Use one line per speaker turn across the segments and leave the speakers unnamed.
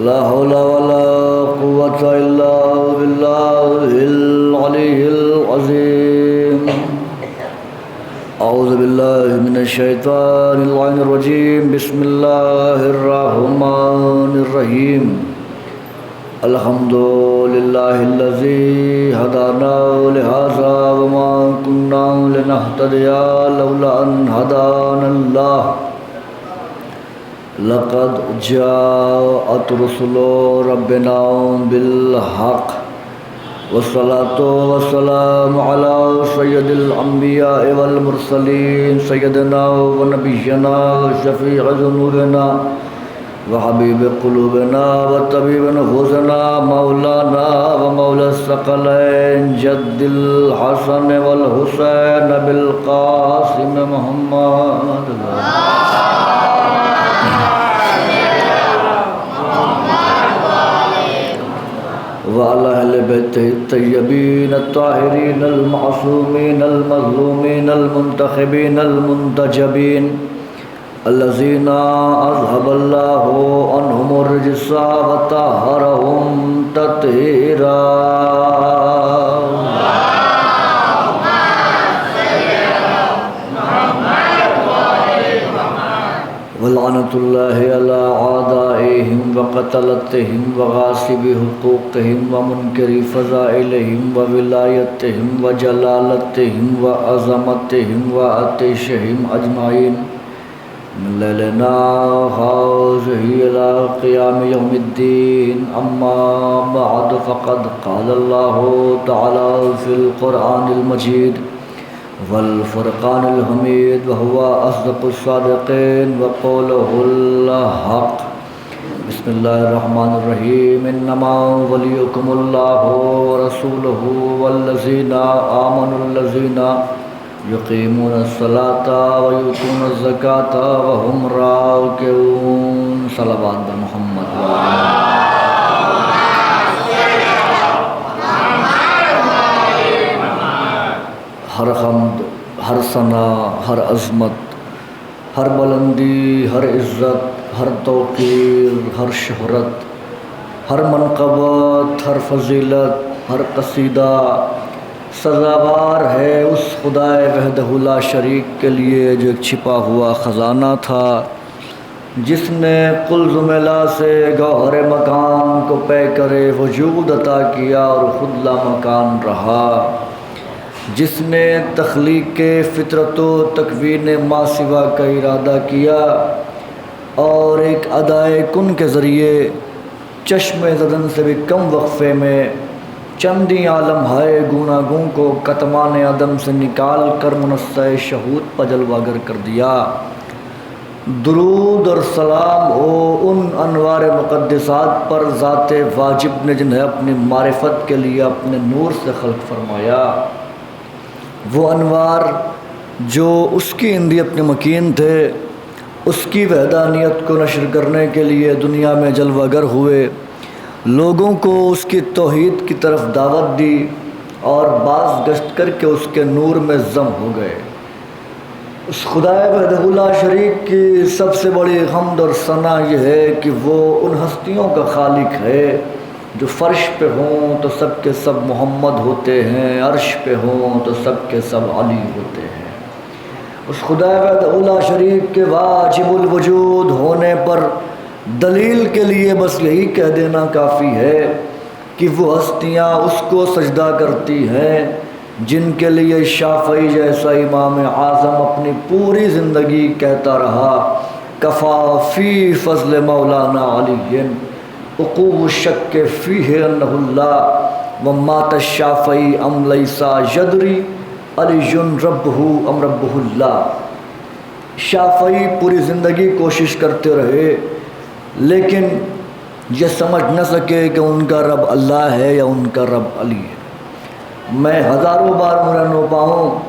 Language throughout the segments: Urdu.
لا حول ولا قوة إلا بالله العلي العظيم. أعوذ بالله من الشيطان اللعين الرجيم. بسم الله الرحمن الرحيم. الحمد لله الذي هدانا لهذا وما كنا لنهتدي لولا أن هدانا الله. لقد جاءت رسل ربنا بالحق والصلاة والسلام على سيد الأنبياء والمرسلين سيدنا ونبينا وشفيع ذنوبنا وحبيب قلوبنا وطبيب نفوسنا مولانا ومولى الثقلين جد الحسن والحسين بالقاسم محمد وعلى أهل بيته الطيبين الطاهرين المعصومين المظلومين المنتخبين المنتجبين الذين أذهب الله عنهم الرجس وطهرهم تطهيرا. ولعنة الله على أعدائهم وقتلتهم وغاصب حقوقهم ومنكر فضائلهم وولايتهم وجلالتهم وعظمتهم وعطشهم أجمعين من ليلنا هذه إلى قيام يوم الدين. أما بعد فقد قال الله تعالى في القرآن المجيد والفرقان الحميد وهو أصدق الصادقين وقوله الحق. بسم الله الرحمن الرحيم. إنما وليكم الله ورسوله والذين آمنوا الذين يقيمون الصلاة ويؤتون الزكاة وهم راكعون. صلوات محمد ہر حمد، ہر ثنا، ہر عظمت، ہر بلندی، ہر عزت، ہر توقیر، ہر شہرت، ہر منقبت، ہر فضیلت، ہر قصیدہ سزاوار ہے اس خدائے وحدہ لا شریک کے لیے جو ایک چھپا ہوا خزانہ تھا، جس نے قلز ملا سے گوہر مکان کو پے کرے وجود عطا کیا اور خود لا مکان رہا، جس نے تخلیق فطرت و تکوین ما سوا کا ارادہ کیا اور ایک ادائے کن کے ذریعے چشم زدن سے بھی کم وقفے میں چندی عالم ہائے گوناگوں کو کتمان عدم سے نکال کر منصع شہود پر جلوہ گر کر دیا. درود اور سلام ہو ان انوار مقدسات پر ذات واجب نے جنہیں اپنی معرفت کے لیے اپنے نور سے خلق فرمایا. وہ انوار جو اس کی اندیت میں مکین تھے، اس کی وحدانیت کو نشر کرنے کے لیے دنیا میں جلوہ گر ہوئے، لوگوں کو اس کی توحید کی طرف دعوت دی اور باز گشت کر کے اس کے نور میں ضم ہو گئے. اس خدائے وحدہ لا شریک کی سب سے بڑی حمد اور ثنا یہ ہے کہ وہ ان ہستیوں کا خالق ہے جو فرش پہ ہوں تو سب کے سب محمد ہوتے ہیں، عرش پہ ہوں تو سب کے سب علی ہوتے ہیں. اس خدا وحدہ لا شریک کے واجب الوجود ہونے پر دلیل کے لیے بس یہی کہہ دینا کافی ہے کہ وہ ہستیاں اس کو سجدہ کرتی ہیں جن کے لیے شافعی جیسا امام اعظم اپنی پوری زندگی کہتا رہا کفا فی فضل مولانا علی عقوب الشک فیہ انہ اللہ ومات الشافعی ام لیسا یدری علی ربہ ام ربہ اللہ. شافعی پوری زندگی کوشش کرتے رہے لیکن یہ سمجھ نہ سکے کہ ان کا رب اللہ ہے یا ان کا رب علی ہے. میں ہزاروں بار مرنو پاؤں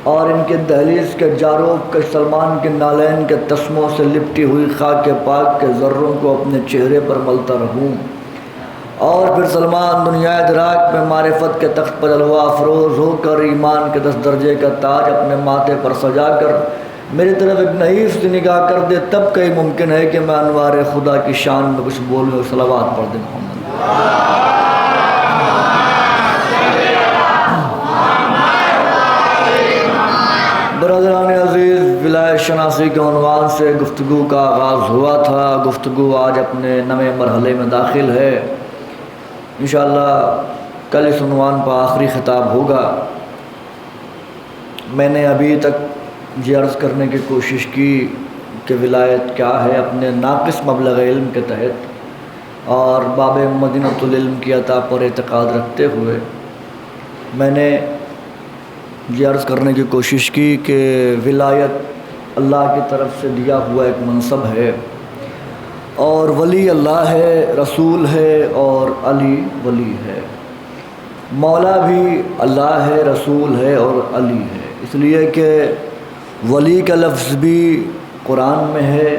اور ان کے دہلیز کے جاروب کے سلمان کے نالین کے تسموں سے لپٹی ہوئی خاک پاک کے ذروں کو اپنے چہرے پر ملتا رہوں اور پھر سلمان دنیا ادراک میں معرفت کے تخت پر جلوہ افروز ہو کر ایمان کے 10 درجے کا تاج اپنے ماتھے پر سجا کر میری طرف ایک نحیف سی نگاہ کر دے، تب کہیں ممکن ہے کہ میں انوار خدا کی شان میں کچھ بولوں اور صلوات پڑھ دیں محمد۔ برادران عزیز، ولایت شناسی کے عنوان سے گفتگو کا آغاز ہوا تھا۔ گفتگو آج اپنے نئے مرحلے میں داخل ہے۔ انشاءاللہ کل اس عنوان پر آخری خطاب ہوگا۔ میں نے ابھی تک یہ عرض کرنے کی کوشش کی کہ ولایت کیا ہے اپنے ناقص مبلغ علم کے تحت اور باب مدینۃ العلم کی عطا پر اعتقاد رکھتے ہوئے میں نے یہ عرض کرنے کی کوشش کی کہ ولایت اللہ کی طرف سے دیا ہوا ایک منصب ہے، اور ولی اللہ ہے، رسول ہے، اور علی ولی ہے۔ مولا بھی اللہ ہے، رسول ہے اور علی ہے، اس لیے کہ ولی کا لفظ بھی قرآن میں ہے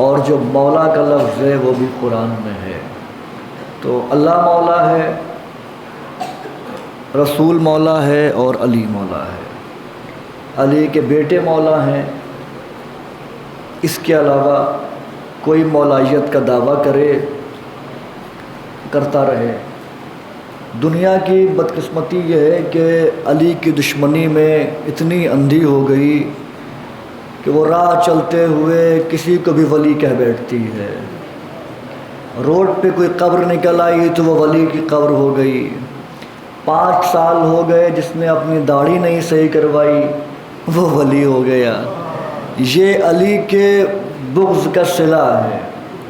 اور جو مولا کا لفظ ہے وہ بھی قرآن میں ہے۔ تو اللہ مولا ہے، رسول مولا ہے اور علی مولا ہے۔ علی کے بیٹے مولا ہیں، اس کے علاوہ کوئی مولائیت کا دعویٰ کرتا رہے۔ دنیا کی بدقسمتی یہ ہے کہ علی کی دشمنی میں اتنی اندھی ہو گئی کہ وہ راہ چلتے ہوئے کسی کو بھی ولی کہہ بیٹھتی ہے۔ روڈ پہ کوئی قبر نکل آئی تو وہ ولی کی قبر ہو گئی۔ 5 سال ہو گئے جس نے اپنی داڑھی نہیں صحیح کروائی وہ ولی ہو گیا۔ یہ علی کے بغض کا صلہ ہے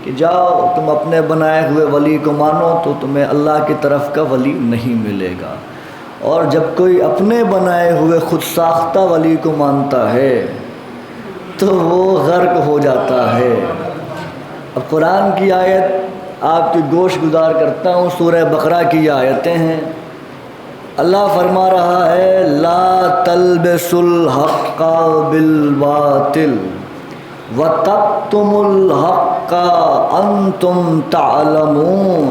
کہ جاؤ تم اپنے بنائے ہوئے ولی کو مانو تو تمہیں اللہ کی طرف کا ولی نہیں ملے گا، اور جب کوئی اپنے بنائے ہوئے خود ساختہ ولی کو مانتا ہے تو وہ غرق ہو جاتا ہے۔ اب قرآن کی آیت آپ کی گوش گزار کرتا ہوں، سورہ بقرہ کی آیتیں ہیں۔ اللہ فرما رہا ہے لا تلبسوا الحق بالباطل وَتَكْتُمُوا الْحَقَّ أَنْتُمْ تَعْلَمُونَ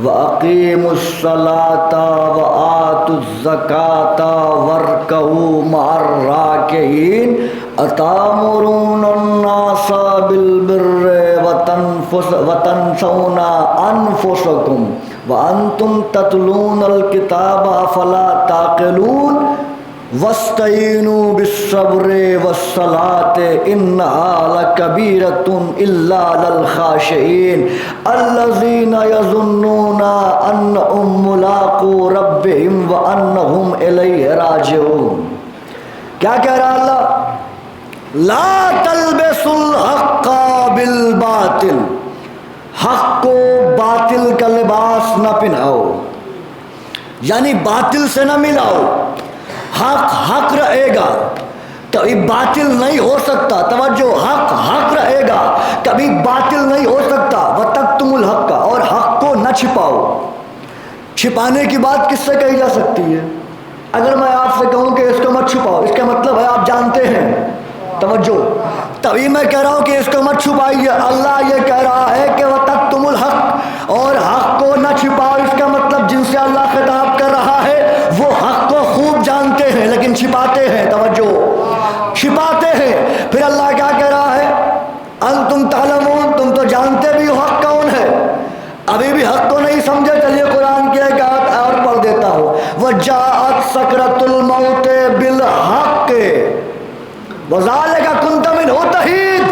وَأَقِيمُوا الصَّلَاةَ وَآتُوا الزَّكَاةَ وَارْكَعُوا مَعَ الرَّاكِعِينَ أَتَأْمُرُونَ النَّاسَ بِالْبِرِّ وَتَنْسَوْنَ أَنفُسَكُمْ وَأَنْتُمْ تَتْلُونَ الْكِتَابَ أَفَلَا تَعْقِلُونَ وَاسْتَعِينُوا بِالصَّبْرِ وَالصَّلَاةِ إِنَّهَا لَكَبِيرَةٌ إِلَّا عَلَى الْخَاشِعِينَ الَّذِينَ يَظُنُّونَ أَنَّهُم مُّلَاقُو رَبِّهِمْ وَأَنَّهُمْ إِلَيْهِ رَاجِعُونَ۔ کیا کہہ رہا اللہ؟ لا تلبسوا الحق بالباطل، حق کو باطل کا لباس نہ پہناؤ، یعنی باطل سے نہ ملاؤ۔ حق حق رہے گا، کبھی باطل نہیں ہو سکتا۔ توجہ، حق حق رہے گا، کبھی باطل نہیں ہو سکتا۔ وَتَكْتُمُوا الْحَقَّ، اور حق کو نہ چھپاؤ۔ چھپانے کی بات کس سے کہی جا سکتی ہے؟ اگر میں آپ سے کہوں کہ اس کو مت چھپاؤ، اس کا مطلب ہے آپ جانتے ہیں۔ توجہ، تبھی میں کہہ رہا ہوں کہ اس کو مت چھپائیے۔ اللہ یہ کہہ رہا ہے کہ وَتَكْتُمُوا الْحَقَّ، اور حق کو نہ چھپاؤ۔ اس کا مطلب جن سے اللہ خطاب کر رہا ہے وہ حق کو خوب جانتے ہیں لیکن چھپاتے ہیں۔ توجہ، چھپاتے ہیں۔ پھر اللہ کیا کہہ رہا ہے؟ انتم تعلمون، تم تو جانتے بھی ہو حق کون ہے، ابھی بھی حق کو نہیں سمجھے۔ چلیے قرآن کی ایک آیت اور پڑھ دیتا ہوں۔ وَجَاءَتْ سَكْرَةُ الْمَوْتِ بِالْحَقِّ وَذَلِكَ كُنْتَ مِنْهُ تَحِيدٌ،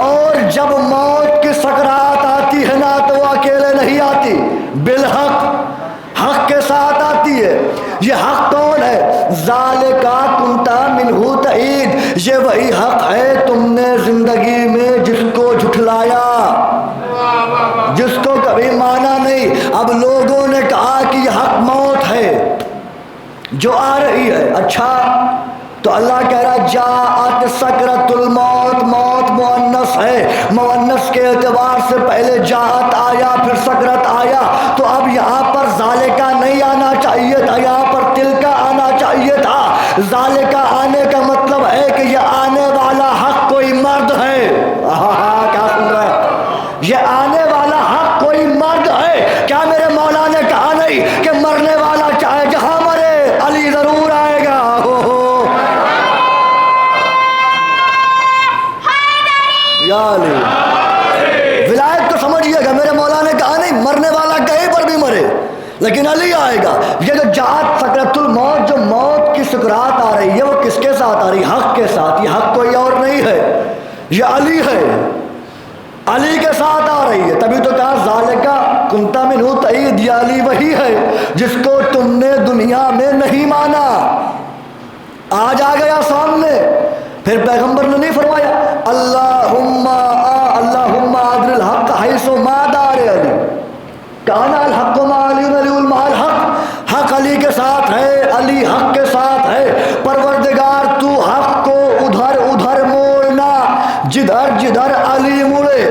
اور جب موت کی سکرات آتی ہے نا تو وہ اکیلے نہیں آتی، بالحق، حق کے ساتھ آتی ہے۔ یہ حق کون ہے؟ ذَلِكَ كُنْتَ مِنْهُ تَحِيدٌ، یہ وہی حق ہے تم نے زندگی میں جس کو جھٹلایا، جس کو کبھی مانا نہیں۔ اب لوگوں نے کہا کہ یہ حق موت ہے جو آ رہی ہے۔ اچھا، تو اللہ کہہ رہا جاءت سکرۃ الموت، موت مؤنث ہے، مؤنث کے اعتبار سے پہلے جاءت آیا پھر سکرت آیا، تو اب یہاں پر ذالکہ نہیں آنا چاہیے تھا، یہاں پر تلکا آنا چاہیے تھا۔ ذالکہ آنے کا مطلب ہے کہ یہ آنے والا حق کوئی مرد ہے۔ کیا سن رہا ہے؟ یہ آنے والا حق کوئی مرد ہے۔ کیا میرے لیکن علی آئے گا. یہ جو جات سکرات الموت، جو موت کی سکرات آ رہی ہے، وہ کس کے ساتھ آ رہی ہے؟ حق کے ساتھ. یہ حق کوئی اور نہیں ہے، یہ علی ہے، علی کے ساتھ آ رہی ہے. تبھی تو کہا ذالکا کنت منہ تعید، یہ علی وہی ہے جس کو تم نے دنیا میں نہیں مانا، آج آ گیا سامنے. پھر پیغمبر نے نہیں فرمایا اللہم ادر الحق حیث ما دار علی، کانا الحق ما علی علی مع الحق. حق علی کے ساتھ ہے، علی حق کے ساتھ ہے. پروردگار تو حق کو ادھر ادھر موڑنا، جدھر جدھر علی مڑے.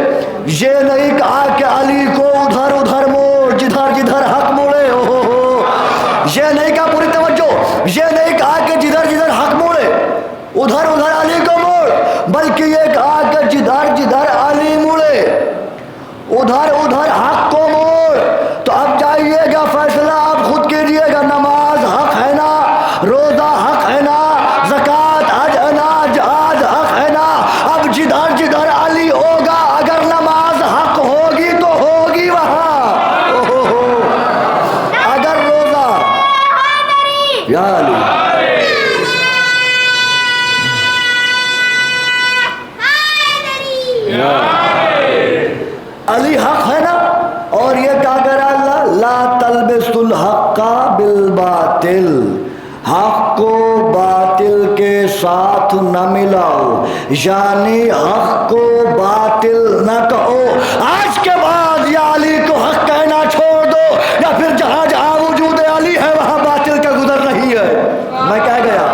یہ نہیں کہا کہ علی کو ادھر ادھر موڑ، جدھر جدھر حق مڑے. یہ نہیں کہا، پوری توجہ، یہ نہیں کہا کہ جدھر جدھر حق موڑے ادھر ادھر علی کو موڑ، بلکہ یہ کہا کہ جدھر جدھر علی مڑے ادھر ادھر حق کو موڑ. تو اب جائیے گا، فیصلہ آپ خود کیجیے گا. نماز حق ہے نا، روزہ حق ہے نا، زکوٰۃ حج ہے نا، جہاد حق ہے نا. اب جدھر جدھر علی ہوگا، اگر نماز حق ہوگی تو ہوگی وہاں، اگر روزہ یا علی. علی حق ہے نا. اور یہ کیا کہہ رہا اللہ؟ لا تلبسوا الحق بالباطل، حق کو باطل کے ساتھ نہ ملاؤ، یعنی حق کو باطل نہ کہو. آج کے بعد یا علی کو حق کہنا چھوڑ دو، یا پھر جہاں جہاں وجود علی ہے وہاں باطل کا گزر نہیں ہے. میں کہہ گیا،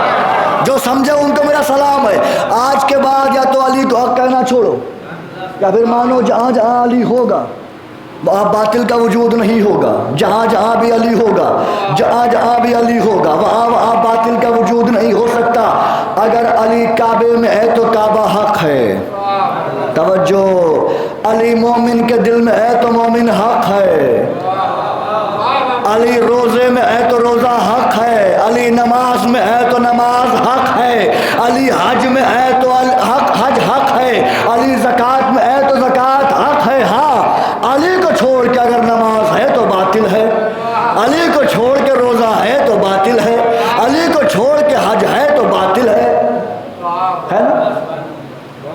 جو سمجھے ان کو میرا سلام ہے. آج کے بعد یا تو علی کو حق کہنا چھوڑو، یا پھر مانو جہاں جہاں علی ہوگا وہاں باطل کا وجود نہیں ہوگا. جہاں جہاں بھی علی ہوگا، جہاں جہاں بھی علی ہوگا، وہاں وہاں باطل کا وجود نہیں ہو سکتا. اگر علی کعبے میں ہے تو کعبہ حق ہے. توجہ، علی مومن کے دل میں ہے تو مومن حق ہے. علی روزے میں ہے تو روزہ حق ہے. علی نماز میں ہے تو نماز حق ہے. علی حج میں ہے تو حج حق ہے. علی زکوٰۃ میں ہے تو زکوٰۃ حق ہے. ہاں، علی کو چھوڑ کے اگر نماز ہے تو باطل ہے، علی کو چھوڑ کے روزہ ہے تو باطل ہے، علی کو چھوڑ کے حج ہے تو باطل ہے نا،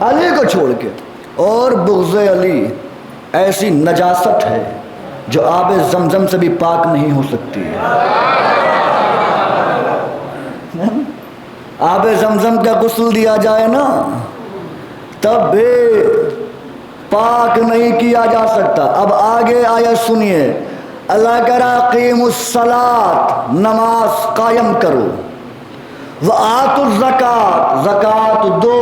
علی کو چھوڑ کے. اور بغض علی ایسی نجاست ہے جو آب زمزم سے بھی پاک نہیں ہو سکتی. آب زمزم کا غسل دیا جائے نا تب بھی پاک نہیں کیا جا سکتا. اب آگے آیت سنیے، اللہ کہہ رہا اقیموا الصلاۃ، نماز قائم کرو، وآتوا الزکوٰۃ، زکوٰۃ دو،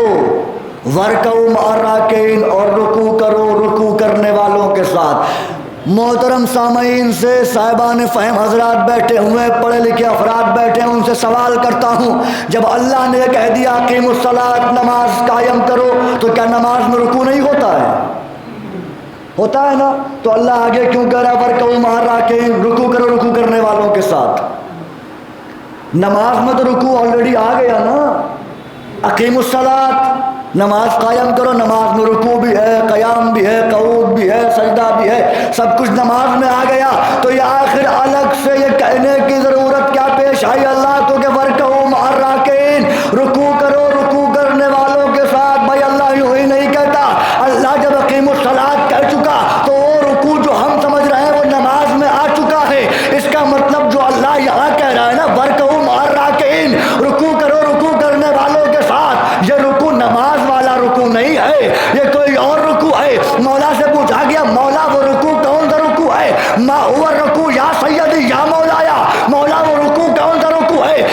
وارکعوا مع الراکعین، اور رکوع کرو رکوع کرنے والوں کے ساتھ. محترم سامعین سے صاحبان فہم حضرات بیٹھے ہوئے، پڑھے لکھے افراد بیٹھے ہیں، ان سے سوال کرتا ہوں، جب اللہ نے کہہ دیا اقیموا الصلاۃ، نماز قائم کرو، تو کیا نماز میں رکوع نہیں ہوتا ہے؟ ہوتا ہے نا. تو اللہ آگے کیوں کہہ رہا وارکعوا مع الراکعین، رکوع کرو رکوع کرنے والوں کے ساتھ؟ نماز میں تو رکوع آلریڈی آ گیا نا. اقیموا الصلاۃ، نماز قائم کرو، نماز میں رکوع بھی ہے، قیام بھی ہے، قعود بھی ہے، سجدہ بھی ہے، سب کچھ نماز میں آ گیا. تو یہ آخر الگ سے یہ کہنے کی ضرورت کیا پیش آئی اللہ کو کہ وارکعوا مع الراکعین، رکوع کرو رکوع کرنے والوں کے ساتھ؟ بھائی اللہ یوں ہی نہیں کہتا. اللہ جب اقیموا الصلاۃ کہہ چکا تو وہ رکوع جو ہم سمجھ رہے ہیں وہ نماز میں آ چکا ہے. اس کا مطلب جو اللہ یہاں کہہ رہا ہے نا وارکعوا مع الراکعین، رکوع کرو رکوع کرنے والوں کے ساتھ، یہ رکوع نماز والا رکوع نہیں ہے، یہ کوئی اور رکوع ہے. مولا سے پوچھا گیا مولا وہ رکوع کون سا رکوع ہے؟ ما هو الرکوع یا سیدی یا مولایا، مولا وہ رکوع کون سا رکوع ہے؟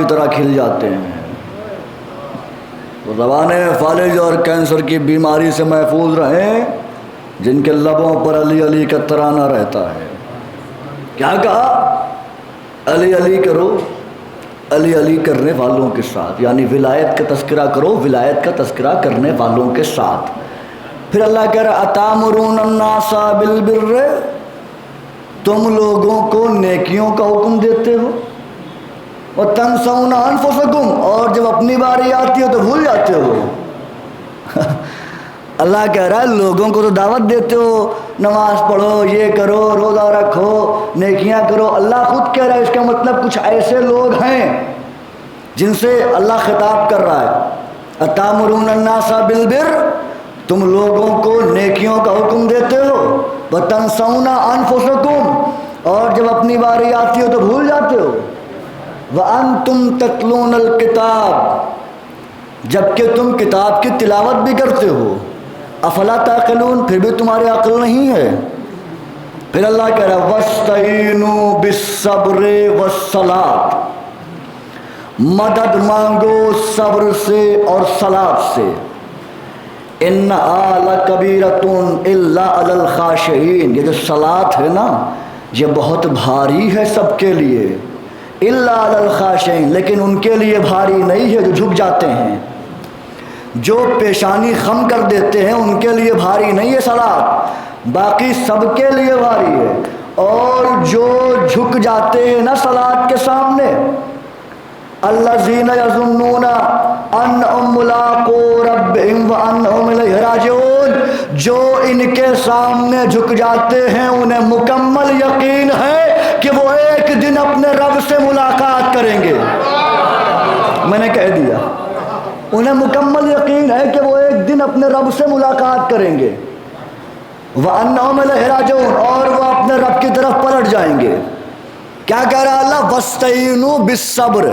کی طرح کھل جاتے ہیں۔ تو زبانیں فالج اور کینسر کی بیماری سے محفوظ رہیں جن کے لبوں پر علی علی کا ترانہ رہتا ہے۔ کیا کہا؟ علی علی کرو، علی علی کرنے والوں کے ساتھ، یعنی ولایت کا تذکرہ کرو، ولایت کا تذکرہ کرنے والوں کے ساتھ۔ پھر اللہ کہہ رہا اتامرون الناس بالبر، تم لوگوں کو نیکیوں کا حکم دیتے ہو، وتنسون انفسکم، اور جب اپنی باری آتی ہے تو بھول جاتے ہو۔ اللہ کہہ رہا ہے لوگوں کو تو دعوت دیتے ہو، نماز پڑھو، یہ کرو، روزہ رکھو، نیکیاں کرو۔ اللہ خود کہہ رہا ہے اس کا مطلب کچھ ایسے لوگ ہیں جن سے اللہ خطاب کر رہا ہے اتامرون الناس بالبر، تم لوگوں کو نیکیوں کا حکم دیتے ہو، وتنسون انفسکم، اور جب اپنی باری آتی ہو تو بھول جاتے ہو، وانتم تتلون الکتاب، جبکہ تم کتاب کی تلاوت بھی کرتے ہو، افلا تعقلون، پھر بھی تمہاری عقل نہیں ہے۔ پھر اللہ کہہ رہا ہے وَاسْتَعِینُوا بِالصَّبْرِ وَالصَّلَاةِ، مدد مانگو صبر سے اور صلاۃ سے۔ إِنَّهَا لَكَبِیرَةٌ إِلَّا عَلَى الْخَاشِعِینَ، یہ جو صلاۃ ہے نا یہ بہت بھاری ہے سب کے لیے، إِلَّا عَلَى الْخَاشِعِینَ، لیکن ان کے لیے بھاری نہیں ہے جو جھک جاتے ہیں، جو پیشانی خم کر دیتے ہیں ان کے لیے بھاری نہیں ہے صلاۃ، باقی سب کے لیے بھاری ہے۔ اور جو جھک جاتے ہیں نا صلاۃ کے سامنے، الذین یظنون انہم ملاقو ربہم وانہم الیہ راجعون، جو ان کے سامنے جھک جاتے ہیں انہیں مکمل یقین ہے کہ وہ ایک دن اپنے رب سے ملاقات کریں گے۔ میں نے کہہ دیا، انہیں مکمل یقین ہے کہ وہ ایک دن اپنے رب سے ملاقات کریں گے، وَأَنَّهُمْ إِلَيْهِ رَاجِعُونَ، اور وہ اپنے رب کی طرف پلٹ جائیں گے۔ کیا کہہ رہا اللہ؟ وَاسْتَعِینُوا بِالصَّبْرِ،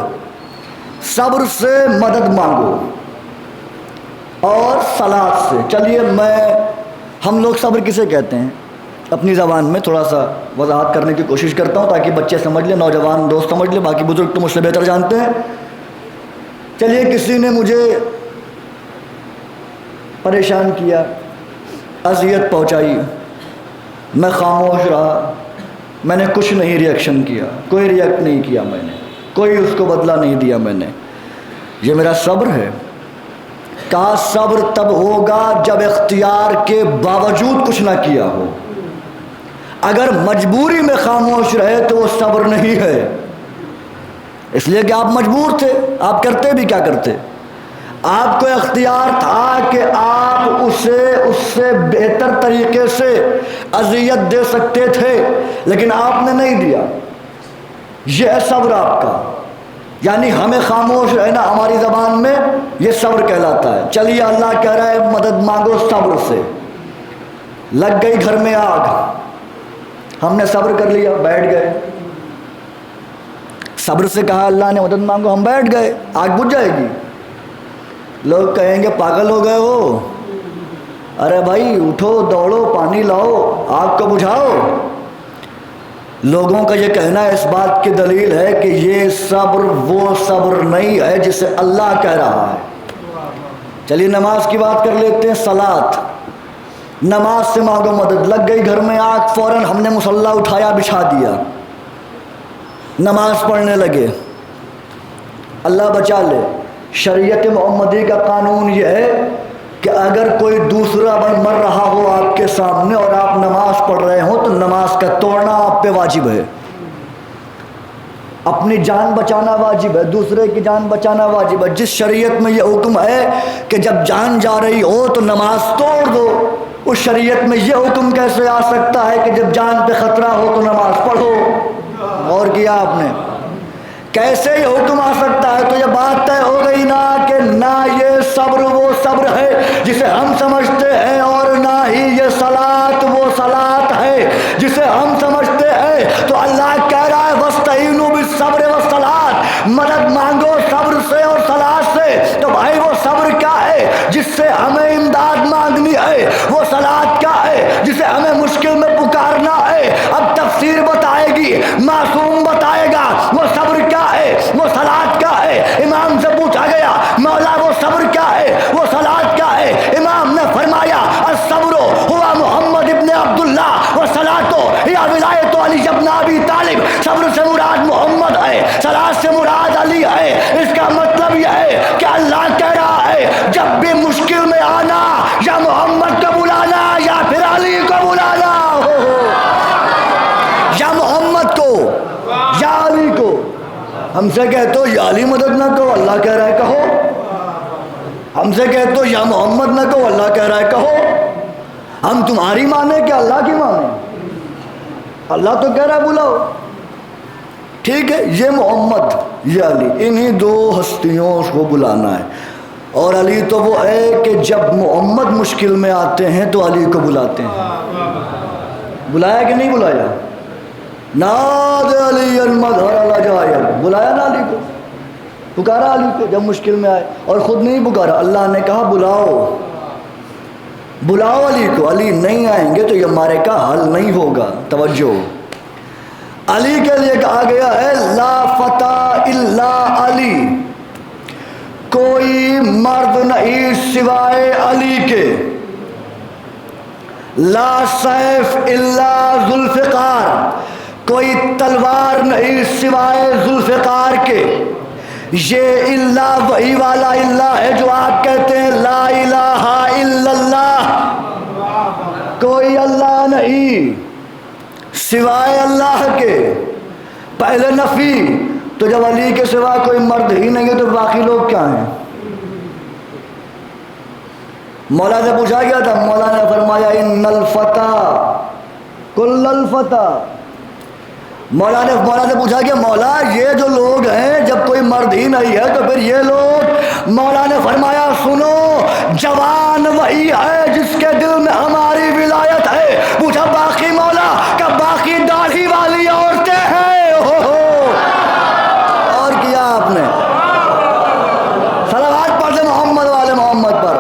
صبر سے مدد مانگو اور صلاۃ سے۔ چلیے ہم لوگ صبر کسے کہتے ہیں اپنی زبان میں تھوڑا سا وضاحت کرنے کی کوشش کرتا ہوں تاکہ بچے سمجھ لیں، نوجوان دوست سمجھ لیں، باقی بزرگ تو مجھ سے بہتر جانتے ہیں۔ چلیے کسی نے مجھے پریشان کیا، اذیت پہنچائی، میں خاموش رہا، میں نے کچھ نہیں ریئیکشن کیا، کوئی ریئیکٹ نہیں کیا، میں نے کوئی اس کو بدلہ نہیں دیا، میں نے، یہ میرا صبر ہے؟ کہا صبر تب ہوگا جب اختیار کے باوجود کچھ نہ کیا ہو، اگر مجبوری میں خاموش رہے تو وہ صبر نہیں ہے، اس لیے کہ آپ مجبور تھے، آپ کرتے بھی کیا کرتے؟ آپ کو اختیار تھا کہ آپ اس سے بہتر طریقے سے اذیت دے سکتے تھے لیکن آپ نے نہیں دیا، یہ ہے صبر آپ کا، یعنی ہمیں خاموش رہنا ہماری زبان میں یہ صبر کہلاتا ہے۔ چلیے اللہ کہہ رہا ہے مدد مانگو صبر سے۔ لگ گئی گھر میں آگ، ہم نے صبر کر لیا، بیٹھ گئے، صبر سے کہا اللہ نے مدد مانگو، ہم بیٹھ گئے، آگ بجھ جائے گی، لوگ کہیں گے پاگل ہو گئے ہو، ارے بھائی اٹھو دوڑو پانی لاؤ آگ کو بجھاؤ۔ لوگوں کا یہ کہنا اس بات کی دلیل ہے کہ یہ صبر وہ صبر نہیں ہے جسے اللہ کہہ رہا ہے۔ چلیے نماز کی بات کر لیتے ہیں، صلاۃ، نماز سے مانگو مدد۔ لگ گئی گھر میں آگ، فوراً ہم نے مصلی اٹھایا بچھا دیا، نماز پڑھنے لگے، اللہ بچا لے۔ شریعت محمدی کا قانون یہ ہے کہ اگر کوئی دوسرا مر رہا ہو آپ کے سامنے اور آپ نماز پڑھ رہے ہوں تو نماز کا توڑنا آپ پہ واجب ہے، اپنی جان بچانا واجب ہے، دوسرے کی جان بچانا واجب ہے۔ جس شریعت میں یہ حکم ہے کہ جب جان جا رہی ہو تو نماز توڑ دو، اس شریعت میں یہ حکم کیسے آ سکتا ہے کہ جب جان پہ خطرہ ہو تو نماز پڑھو؟ اور کیا آپ نے کیسے یہ حکم آ سکتا ہے؟ تو یہ بات طے ہو گئی نا کہ نہ یہ صبر وہ صبر ہے جسے ہم سمجھتے ہیں اور نہ ہی یہ صلاۃ وہ صلاۃ ہے جسے ہم سمجھتے ہیں۔ تو اللہ کہہ رہا ہے وَاسْتَعِینُوا بِالصَّبْرِ وَالصَّلَاةِ، مدد مانگو صبر سے اور صلاۃ سے۔ تو بھائی وہ صبر کیا ہے جس سے ہمیں امداد مانگنی ہے؟ وہ صلاۃ کیا ہے جسے ہمیں مشکل میں پکارنا ہے؟ اب تفسیر بتائے گی، معصوم بتائے گا وہ صبر کیا ہے، وہ صلاۃ کیا ہے۔ ہے کہ اللہ کہہ رہا ہے جب بھی مشکل میں آنا یا محمد کو بلانا یا پھر علی کو بلانا، یا محمد کو یا علی کو۔ ہم سے کہتے ہو یا علی مدد نہ کہو، اللہ کہہ رہا ہے کہو۔ ہم سے کہتے ہو یا محمد نہ کہو، اللہ کہہ رہا ہے کہو۔ ہم تمہاری مانیں کہ اللہ کی مانیں؟ اللہ تو کہہ رہا ہے بلاؤ۔ ٹھیک ہے، یہ محمد یہ علی، انہی دو ہستیوں کو بلانا ہے۔ اور علی تو وہ ہے کہ جب محمد مشکل میں آتے ہیں تو علی کو بلاتے ہیں۔ بلایا کہ نہیں بلایا؟ ناد علی المظہر العجائب، بلایا نا علی کو، پکارا علی کو جب مشکل میں آئے، اور خود نہیں پکارا، اللہ نے کہا بلاؤ بلاؤ علی کو۔ علی نہیں آئیں گے تو یہ ہمارے کا حل نہیں ہوگا۔ توجہ، علی کے لیے کہا گیا ہے لا فتح الا علی، کوئی مرد نہیں سوائے علی کے، لا سیف الا ذوالفقار، کوئی تلوار نہیں سوائے ذوالفقار کے۔ یہ اللہ وہی والا اللہ ہے جو آپ کہتے ہیں لا الہ الا اللہ، کوئی اللہ نہیں سوائے اللہ کے۔ پہلے نفی، تو جب علی کے سوا کوئی مرد ہی نہیں ہے تو باقی لوگ کیا ہیں؟ مولا سے پوچھا گیا تھا، مولا نے فرمایا ان الفتح کل الفتح۔ مولا سے پوچھا کہ مولا یہ جو لوگ ہیں جب کوئی مرد ہی نہیں ہے تو پھر یہ لوگ؟ مولا نے فرمایا سنو، جوان وہی ہے جس کے دل میں ہماری ولایت ہے۔ پوچھا باقی مولا؟ کہ باقی داڑھی والی عورتیں ہیں۔ اور کیا آپ نے صلوات پڑھ دے محمد والے محمد پر۔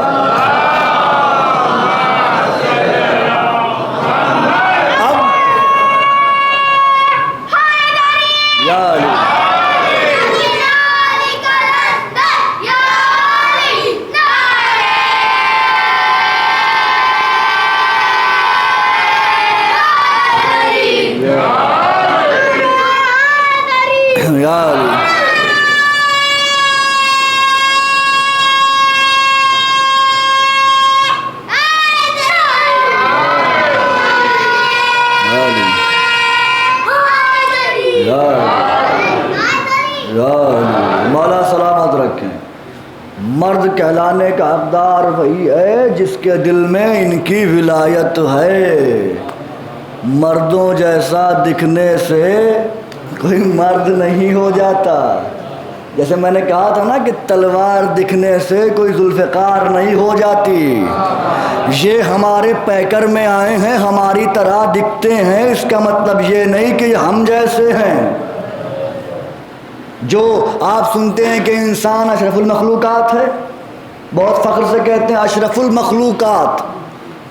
مولا سلامت رکھیں، مرد کہلانے کا حقدار وہی ہے جس کے دل میں ان کی ولایت ہے۔ مردوں جیسا دکھنے سے کوئی مرد نہیں ہو جاتا۔ جیسے میں نے کہا تھا نا کہ تلوار دکھنے سے کوئی ذوالفقار نہیں ہو جاتی۔ یہ ہمارے پیکر میں آئے ہیں، ہماری طرح دکھتے ہیں، اس کا مطلب یہ نہیں کہ ہم جیسے ہیں۔ جو آپ سنتے ہیں کہ انسان اشرف المخلوقات ہے، بہت فخر سے کہتے ہیں اشرف المخلوقات،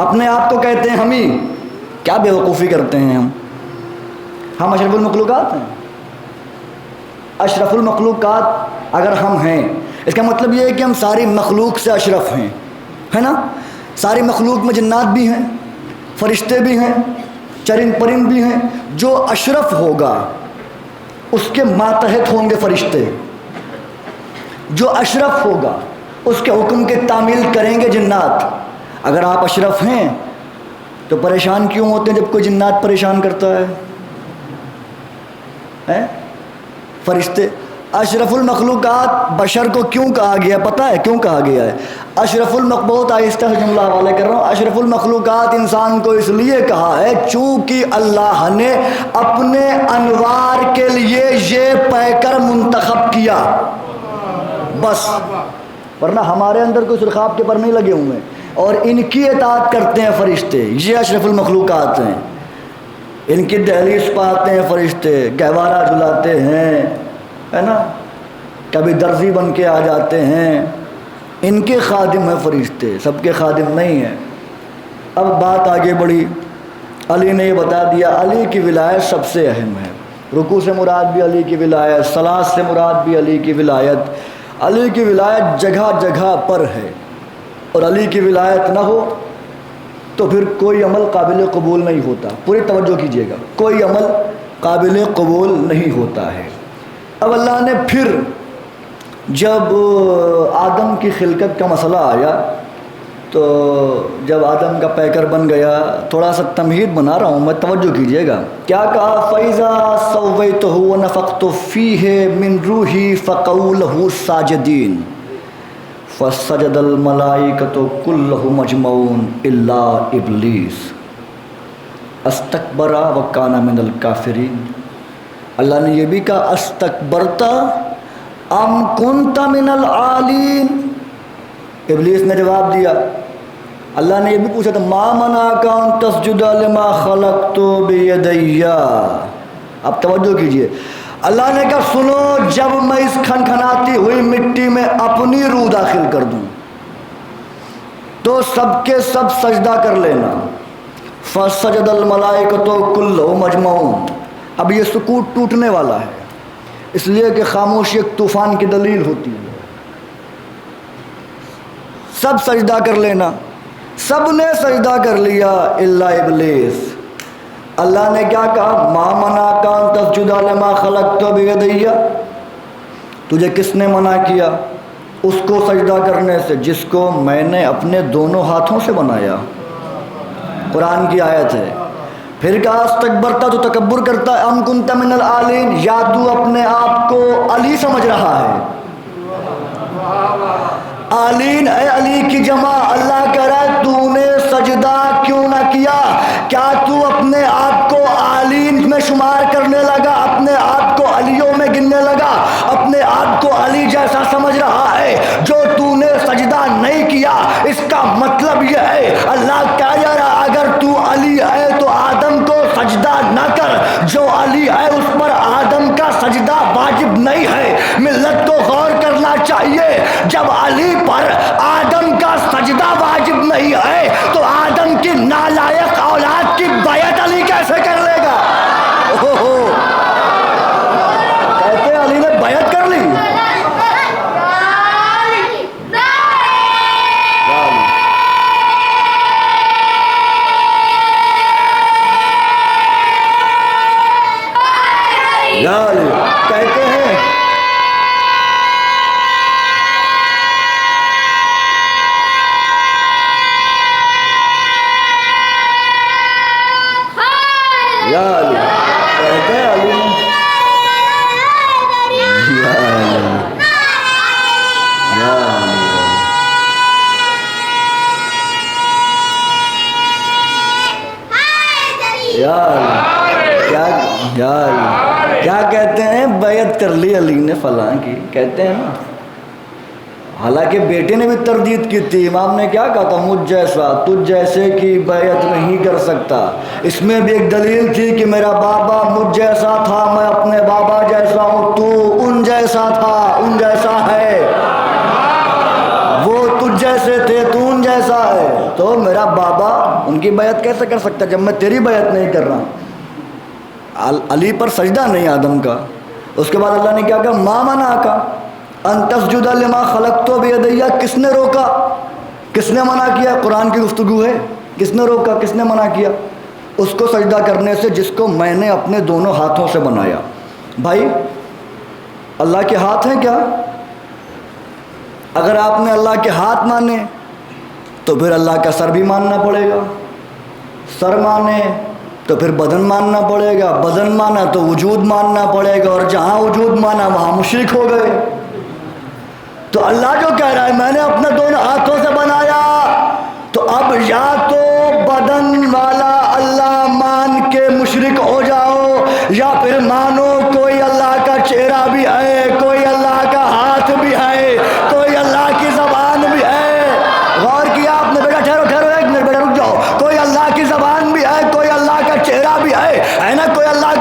اپنے آپ کو کہتے ہیں ہم ہی، کیا بے وقوفی کرتے ہیں ہم اشرف المخلوقات ہیں۔ اشرف المخلوقات اگر ہم ہیں، اس کا مطلب یہ ہے کہ ہم ساری مخلوق سے اشرف ہیں، ہے نا؟ ساری مخلوق میں جنات بھی ہیں، فرشتے بھی ہیں، چرند پرند بھی ہیں۔ جو اشرف ہوگا اس کے ماتحت ہوں گے فرشتے، جو اشرف ہوگا اس کے حکم کے تعمیل کریں گے جنات۔ اگر آپ اشرف ہیں تو پریشان کیوں ہوتے ہیں جب کوئی جنات پریشان کرتا ہے؟ فرشتے اشرف المخلوقات بشر کو کیوں کہا گیا پتہ ہے کیوں کہا گیا ہے؟ اشرف بہت آہستہ سے جملہ حوالے کر رہا ہوں۔ اشرف المخلوقات انسان کو اس لیے کہا ہے چونکہ اللہ نے اپنے انوار کے لیے یہ پیکر منتخب کیا، بس، ورنہ ہمارے اندر کوئی سرخاب کے پر نہیں لگے ہوئے ہیں، اور ان کی اطاعت کرتے ہیں فرشتے۔ یہ اشرف المخلوقات ہیں، ان کی دہلیز پاتے ہیں فرشتے، گہوارہ جلاتے ہیں، ہے نا، کبھی درزی بن کے آ جاتے ہیں، ان کے خادم ہیں فرشتے، سب کے خادم نہیں ہیں۔ اب بات آگے بڑھی، علی نے یہ بتا دیا علی کی ولایت سب سے اہم ہے، رکوع سے مراد بھی علی کی ولایت، صلاۃ سے مراد بھی علی کی ولایت۔ علی کی ولایت جگہ جگہ پر ہے، اور علی کی ولایت نہ ہو تو پھر کوئی عمل قابل قبول نہیں ہوتا۔ پوری توجہ کیجیے گا، کوئی عمل قابل قبول نہیں ہوتا ہے۔ اب اللہ نے پھر جب آدم کی خلقت کا مسئلہ آیا تو جب آدم کا پیکر بن گیا، تھوڑا سا تمہید بنا رہا ہوں میں، توجہ کیجئے گا، کیا کہا فَإِذَا سَوَّيْتُهُ وَنَفَخْتُ فِيهِ مِن رُوحِي فَقَعُوا لَهُ سَاجِدِينَ فَسَجَدَ الْمَلَائِكَةُ كُلُّهُمْ أَجْمَعُونَ إِلَّا إِبْلِيسَ اسْتَكْبَرَ وَكَانَ مِنَ الْكَافِرِينَ۔ اللہ نے یہ بھی کہا اسْتَكْبَرْتَ ام كُنْتَ مِنَ الْعَالِينَ، ابلیس نے جواب دیا۔ اللہ نے یہ بھی پوچھا تھا ما منعک ان تسجد لما خلقت بیدی، اب توجہ کیجئے، اللہ نے کہا سنو، جب میں اس کھنکھناتی ہوئی مٹی میں اپنی روح داخل کر دوں تو سب کے سب سجدہ کر لینا۔ فسجد الملائکۃ کلھم اجمعون۔ اب یہ سکوت ٹوٹنے والا ہے، اس لیے کہ خاموشی ایک طوفان کی دلیل ہوتی ہے۔ سب سجدہ کر لینا، سب نے سجدہ کر لیا الا ابلیس۔ اللہ نے کیا کہا ما منعک ان تسجد لما خلقت بیدی، تجھے کس نے منع کیا اس کو سجدہ کرنے سے جس کو میں نے اپنے دونوں ہاتھوں سے بنایا؟ قرآن کی آیت ہے۔ پھر کہا استکبرتا، تو تکبر کرتا ہے، ام کنت من العالین، یا تو اپنے آپ کو علی سمجھ رہا ہے؟ عالین اے علی کی جمع، اللہ کہہ رہا ہے تو نے سجدہ کیوں نہ کیا؟ کیا تو اپنے آپ کو عالین میں شمار کرنے لگا، اپنے آپ کو علیوں میں گننے لگا، اپنے آپ کو علی جیسا سمجھ رہا ہے؟ جو تو نے سجدہ نہیں کیا اس کا مطلب یہ ہے اللہ کہہ رہا اگر تو علی ہے تو آدم کو سجدہ نہ کر، جو علی ہے اس پر آدم کا سجدہ واجب نہیں ہے۔ ملت کو غور کرنا چاہیے، جب علی پر آدم کا سجدہ واجب نہیں ہے تو آدم کی نالائق اولاد کی بیعت علی کیسے کر لے گا؟ کہتے ہیں علی نے بیعت کر لی۔ کہتے ہیں یا علی، کہتے ہیں علی کیا کہتے ہیں بیعت کر لی علی نے فلاں کی، کہتے ہیں نا، حالانکہ بیٹے نے بھی تردید کی تھی، امام نے کیا کہا تھا مجھ جیسا تجھ جیسے کی بیعت نہیں کر سکتا۔ اس میں بھی ایک دلیل تھی کہ میرا بابا مجھ جیسا تھا، میں اپنے بابا جیسا ہوں، تو ان جیسا تھا، ان جیسا ہے، وہ تجھ جیسے تھے تو ان جیسا ہے، تو میرا بابا ان کی بیعت کیسے کر سکتا جب میں تیری بیعت نہیں کر رہا؟ علی پر سجدہ نہیں آدم کا۔ اس کے بعد اللہ نے کیا کہا ما منعک ان تسجد لما خلقت بیدی، کس نے روکا، کس نے منع کیا؟ قرآن کی گفتگو ہے، کس نے روکا، کس نے منع کیا؟ اس کو سجدہ کرنے سے جس کو میں نے اپنے دونوں ہاتھوں سے بنایا۔ بھائی اللہ کے ہاتھ ہیں کیا؟ اگر آپ نے اللہ کے ہاتھ مانے تو پھر اللہ کا سر بھی ماننا پڑے گا، سر مانے تو پھر بدن ماننا پڑے گا، بدن مانا تو وجود ماننا پڑے گا، اور جہاں وجود مانا وہاں مشرک ہو گئے۔ تو اللہ جو کہہ رہا ہے میں نے اپنے دونوں ہاتھوں سے بنایا، تو اب یا تو بدن والا اللہ مان کے مشرک ہو جاؤ، یا پھر مانو کوئی اللہ کا چہرہ بھی ہے، کوئی اللہ کا ہاتھ بھی ہے، کوئی اللہ کی زبان بھی ہے۔ غور کیا آپ نے؟ بیٹا ٹھہرو ایک منٹ، بیٹا رک جاؤ، کوئی اللہ کی زبان بھی ہے، کوئی اللہ کا چہرہ بھی ہے نا، کوئی اللہ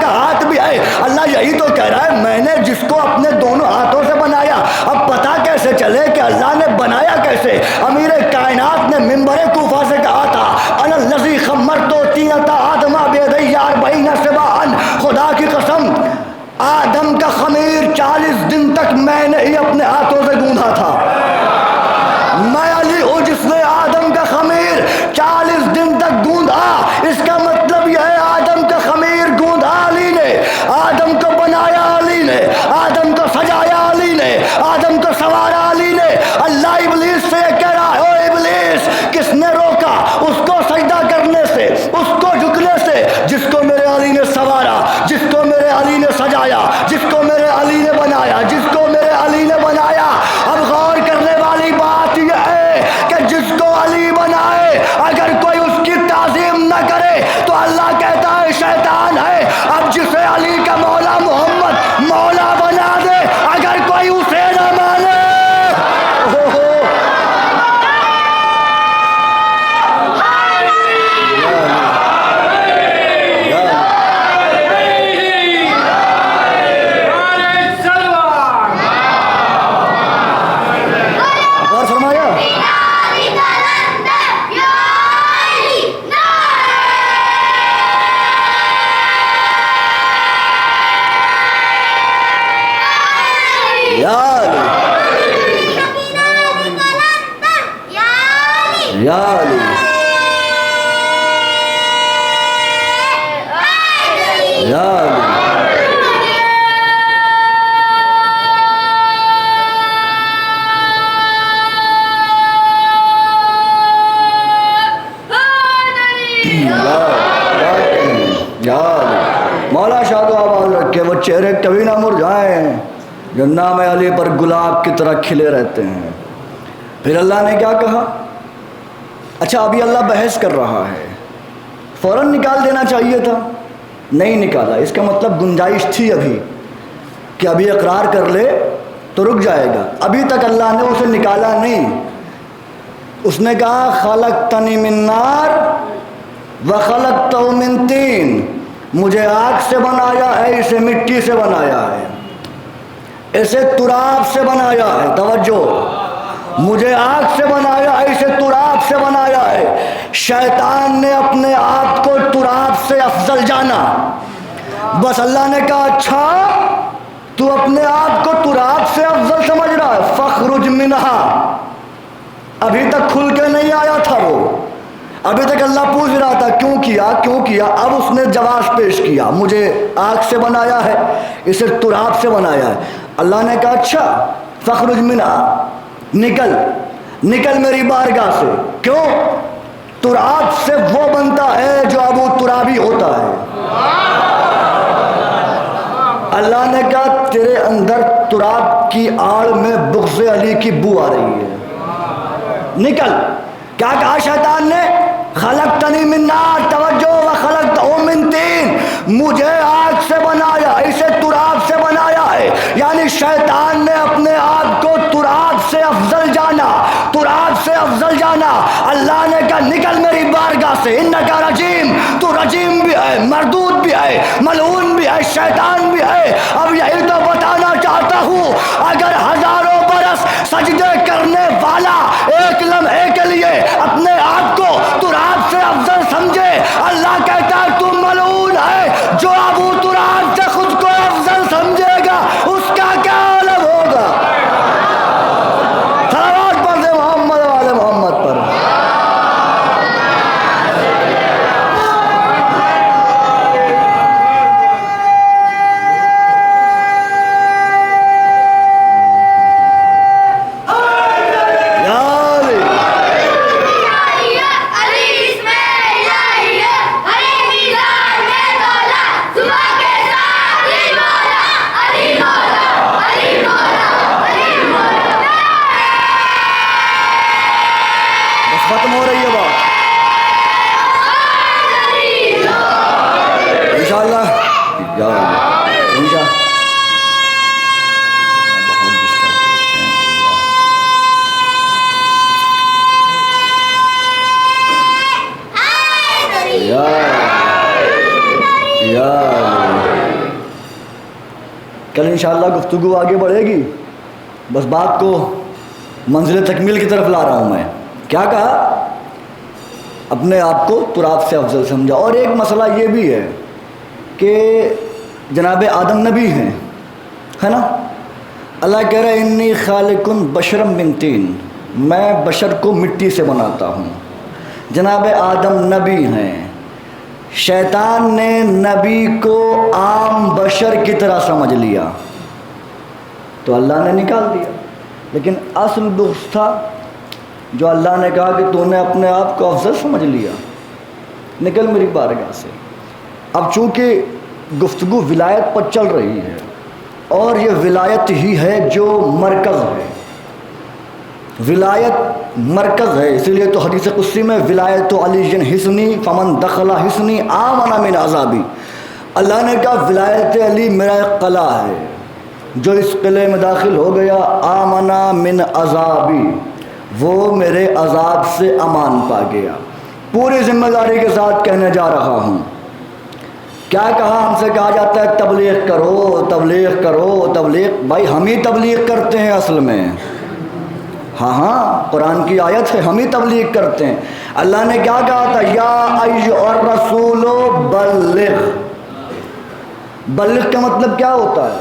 کا ہاتھ بھی ہے۔ اللہ یہی تو کہہ رہا ہے میں نے جس کو اپنے دونوں ہاتھوں سے بنایا۔ اب پتہ کیسے چلے کہ اللہ نے بنایا کیسے؟ امیر کائنات نے منبر کوفہ سے کہا تھا انا الذی خمرت طینۃ آدم بیدی 40 سبعا، خدا کی قسم آدم کا خمیر 40 نے آدم کو سنوارا علی نے. اللہ ابلیس سے یہ کہہ رہا ہے او ابلیس کس نے روکا اس کو سجدہ کرنے سے, اس کو جھکنے سے جس کو میرے علی نے سنوارا, جس کو میرے علی نے سجایا, جس کو میرے علی نے بنایا, جس کو میرے علی نے بنایا. اب غور کرنے والی بات یہ ہے کہ جس کو علی بنائے اگر کوئی اس کی تعظیم نہ کرے تو اللہ کہتا ہے شیطان ہے. اب جسے علی کا مولا محمد مولا بنا دے اگر کوئی اسے نہ مانے, مولا شاہ کو آواز رکھے وہ چہرے کبھی نہ مرجھائیں جو نام علی پر گلاب کی طرح کھلے رہتے ہیں. پھر اللہ نے کیا کہا؟ اچھا ابھی اللہ بحث کر رہا ہے, فوراً نکال دینا چاہیے تھا, نہیں نکالا. اس کا مطلب گنجائش تھی ابھی کہ ابھی اقرار کر لے تو رک جائے گا. ابھی تک اللہ نے اسے نکالا نہیں. اس نے کہا خلقتنی من نار وخلقتہ من طین, مجھے آگ سے بنایا ہے, اسے مٹی سے بنایا ہے, اسے تراب سے بنایا ہے. توجہ, مجھے آگ سے بنایا ہے, اسے تراب سے بنایا ہے. شیطان نے اپنے آپ کو تراب سے افضل جانا. بس اللہ نے کہا اچھا تو اپنے آپ کو تراب سے افضل سمجھ رہا ہے, فخرج منہا. ابھی تک کھل کے نہیں آیا تھا وہ, ابھی تک اللہ پوچھ رہا تھا کیوں کیا کیوں کیا. اب اس نے جواز پیش کیا, مجھے آگ سے بنایا ہے, اسے تراب سے بنایا ہے. اللہ نے کہا اچھا فخرج منہا, نکل نکل میری بارگاہ سے. کیوں؟ تراب سے وہ بنتا ہے جو ابو ترابی ہوتا ہے. اللہ نے کہا تیرے اندر تراب کی آڑ میں بغض علی کی بو آ رہی ہے, نکل. کیا کہا شیطان نے؟ خلقتنی من نار, توجہ, وخلقتہ من طین, مجھے آگ سے بنایا, اسے تراب سے بنایا ہے. یعنی شیطان نے اپنے آپ کو تراب سے افضل جانا, تراب سے افضل جانا. اللہ نے کہا نکل میری بارگاہ سے, انکا رجیم, تو رجیم بھی ہے, مردود بھی ہے, ملعون بھی ہے, شیطان بھی ہے. اب یہی تو بتانا چاہتا ہوں, اگر ہزاروں برس سجدے کرنے والا ایک لمحے کے لیے اپنے آپ کو تراب سے افضل سمجھے, اللہ کہتا ہے تو ملعون ہے. جو ابو تراب سے خود کو افضل سمجھے گا اس کا کیا عالم ہوگا. صلوات پڑھ دے محمد والے محمد پر. ختم ہو رہی ہے بات انشاءاللہ. کل انشاءاللہ گفتگو آگے بڑھے گی. بس بات کو منزل تکمیل کی طرف لا رہا ہوں میں. کیا کہا؟ اپنے آپ کو تراب سے افضل سمجھا. اور ایک مسئلہ یہ بھی ہے کہ جناب آدم نبی ہیں, ہے نا. اللہ کہہ رہا ہے انی خالق بشرا من طین, میں بشر کو مٹی سے بناتا ہوں. جناب آدم نبی ہیں. شیطان نے نبی کو عام بشر کی طرح سمجھ لیا. تو اللہ نے نکال دیا، لیکن اصل بغض تھا جو اللہ نے کہا کہ تو نے اپنے آپ کو افضل سمجھ لیا، نکل میری بارگاہ سے۔ اب چونکہ گفتگو ولایت پر چل رہی ہے اور یہ ولایت ہی ہے جو مرکز ہے، ولایت مرکز ہے، اسی لیے تو حدیث قدسی میں ولایت علی حصنی فمن دخل حصنی آمن من عذابی، اللہ نے کہا ولایت علی میرا ایک قلعہ ہے، جو اس قلعے میں داخل ہو گیا آمنا من عذابی، وہ میرے عذاب سے امان پا گیا۔ پوری ذمہ داری کے ساتھ کہنے جا رہا ہوں، کیا کہا؟ ہم سے کہا جاتا ہے تبلیغ کرو تبلیغ کرو تبلیغ، بھائی ہم ہی تبلیغ کرتے ہیں اصل میں، ہاں قرآن کی آیت ہے، ہم ہی تبلیغ کرتے ہیں۔ اللہ نے کیا کہا تھا؟ یا ایھا الرسول بلغ، بلغ کا مطلب کیا ہوتا ہے؟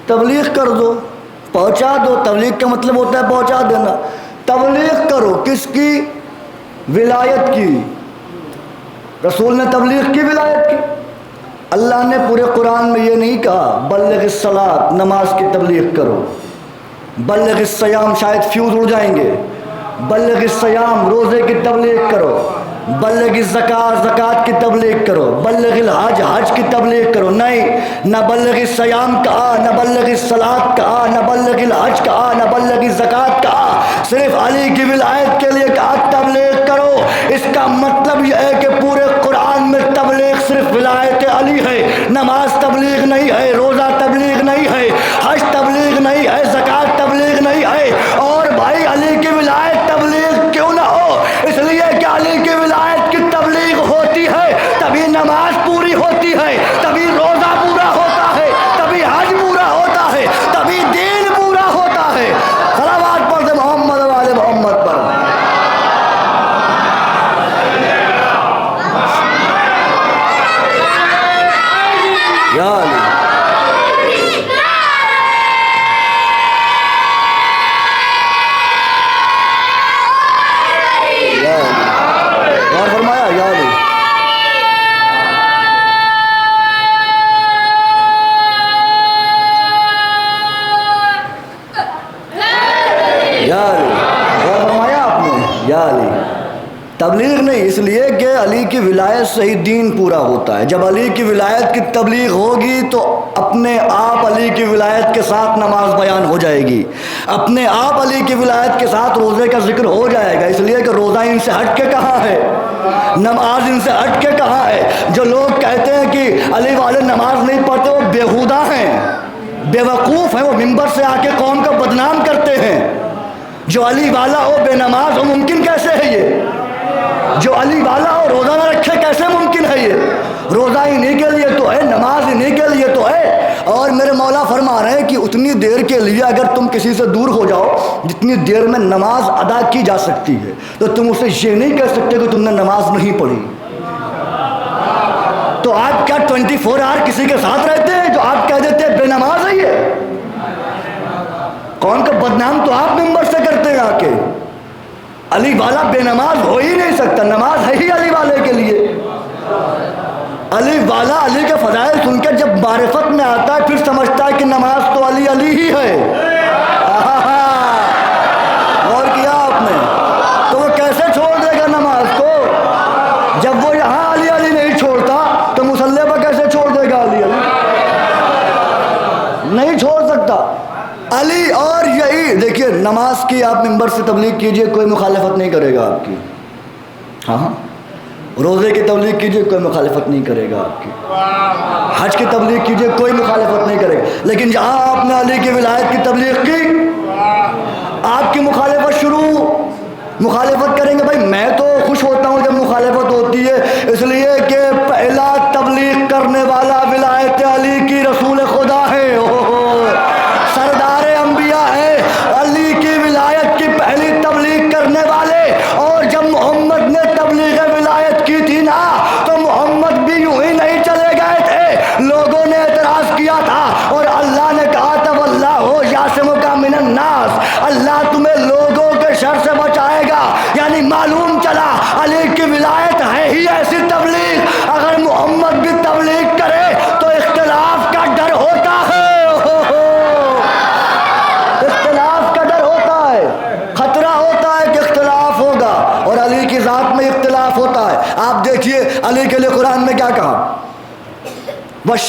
تبلیغ کر دو، پہنچا دو، تبلیغ کا مطلب ہوتا ہے پہنچا دینا۔ تبلیغ کرو کس کی؟ ولایت کی، رسول نے تبلیغ کی ولایت کی۔ اللہ نے پورے قرآن میں یہ نہیں کہا بلغ الصلاۃ نماز کی تبلیغ کرو، بلغ الصیام شاید فیوز اڑ جائیں گے، بلغ الصیام روزے کی تبلیغ کرو، بلغ الزکوٰۃ زکوٰۃ کی تبلیغ کرو، بلغ الحج حج کی تبلیغ کرو۔ نہیں، نہ بلغ الصیام کہا، نہ بلغ الصلاۃ کہا، نہ بلغ الحج کہا، نہ بلغ الزکوٰۃ کہا، صرف علی کی ولایت کے لیے کہا تبلیغ کرو۔ اس کا مطلب یہ ہے کہ پورے قرآن میں تبلیغ صرف ولایت علی ہے، نماز تبلیغ نہیں ہے، روزہ تبلیغ نہیں ہے، حج تبلیغ نہیں ہے، زکوٰۃ تبلیغ نہیں ہے۔ اور بھائی علی کی ولایت تبلیغ کیوں نہ ہو؟ اس لیے کہ علی کی ولایت کی تبلیغ ہوتی ہے تبھی نماز پوری ہوتی ہے، تبھی روزہ پورا ہوتا ہے، تبھی حج پورا ہوتا ہے، تبھی دین پورا ہوتا ہے۔ صلوات پڑھ دے محمد و آل محمد پر۔ یا علی تبلیغ نہیں، اس لیے کہ علی کی ولایت سے ہی دین پورا ہوتا ہے۔ جب علی کی ولایت کی تبلیغ ہوگی تو اپنے آپ علی کی ولایت کے ساتھ نماز بیان ہو جائے گی، اپنے آپ علی کی ولایت کے ساتھ روزے کا ذکر ہو جائے گا، اس لیے کہ روزہ ان سے ہٹ کے کہاں ہے، نماز ان سے ہٹ کے کہاں ہے۔ جو لوگ کہتے ہیں کہ علی والے نماز نہیں پڑھتے وہ بیہودہ ہیں، بے وقوف ہیں، وہ ممبر سے آ کے قوم کو بدنام کرتے ہیں۔ جو علی والا ہو بے نماز ہو ممکن کیسے ہے؟ یہ جو علی والا ہو روزہ نہ رکھے کیسے ممکن ہے؟ یہ روزہ انہیں کے لیے تو ہے، نماز انہیں کے لیے تو ہے۔ اور میرے مولا فرما رہے ہیں کہ اتنی دیر کے لیے اگر تم کسی سے دور ہو جاؤ جتنی دیر میں نماز ادا کی جا سکتی ہے، تو تم اسے یہ نہیں کہہ سکتے کہ تم نے نماز نہیں پڑھی۔ تو آپ کیا 24 آور کسی کے ساتھ رہتے ہیں جو آپ کہہ دیتے ہیں بے نماز ہے؟ یہ کون کا بدنام تو آپ ممبر سے کرتے ہیں آ کے۔ علی والا بے نماز ہو ہی نہیں سکتا، نماز ہے ہی علی والے کے لیے۔ علی والا علی کے فضائل سن کے جب معرفت میں آتا ہے پھر سمجھتا ہے کہ نماز تو علی علی ہی ہے۔ غور کیا آپ نے؟ تو وہ کیسے چھوڑ دے گا نماز کو؟ جب وہ یہاں علی علی نہیں چھوڑتا تو مصلی پر کیسے چھوڑ دے گا علی علی؟ نہیں چھوڑ سکتا علی۔ اور یہی دیکھیے نماز کی آپ ممبر سے تبلیغ کیجئے کوئی مخالفت نہیں کرے گا آپ کی، ہاں روزے کی تبلیغ کیجئے کوئی مخالفت نہیں کرے گا آپ کی، حج کی تبلیغ کیجئے کوئی مخالفت نہیں کرے گا۔ لیکن جہاں آپ نے علی کی ولایت کی تبلیغ کی آپ کی مخالفت کریں گے۔ بھائی میں تو خوش ہوتا ہوں جب مخالفت ہوتی ہے، اس لیے کہ پہلا تبلیغ کرنے والا ولایت علی کی رسول خدا ہے، سردار انبیاء ہے، علی کی ولایت کی پہلی تبلیغ کرنے والے۔ اور جب محمد نے تبلیغ ولایت کی تھی نا تو محمد بھی یوں ہی نہیں چلے گئے تھے، لوگوں نے اعتراض کیا تھا اور اللہ نے کہا تھا واللہ یعصمک من الناس، اللہ تمہیں لوگ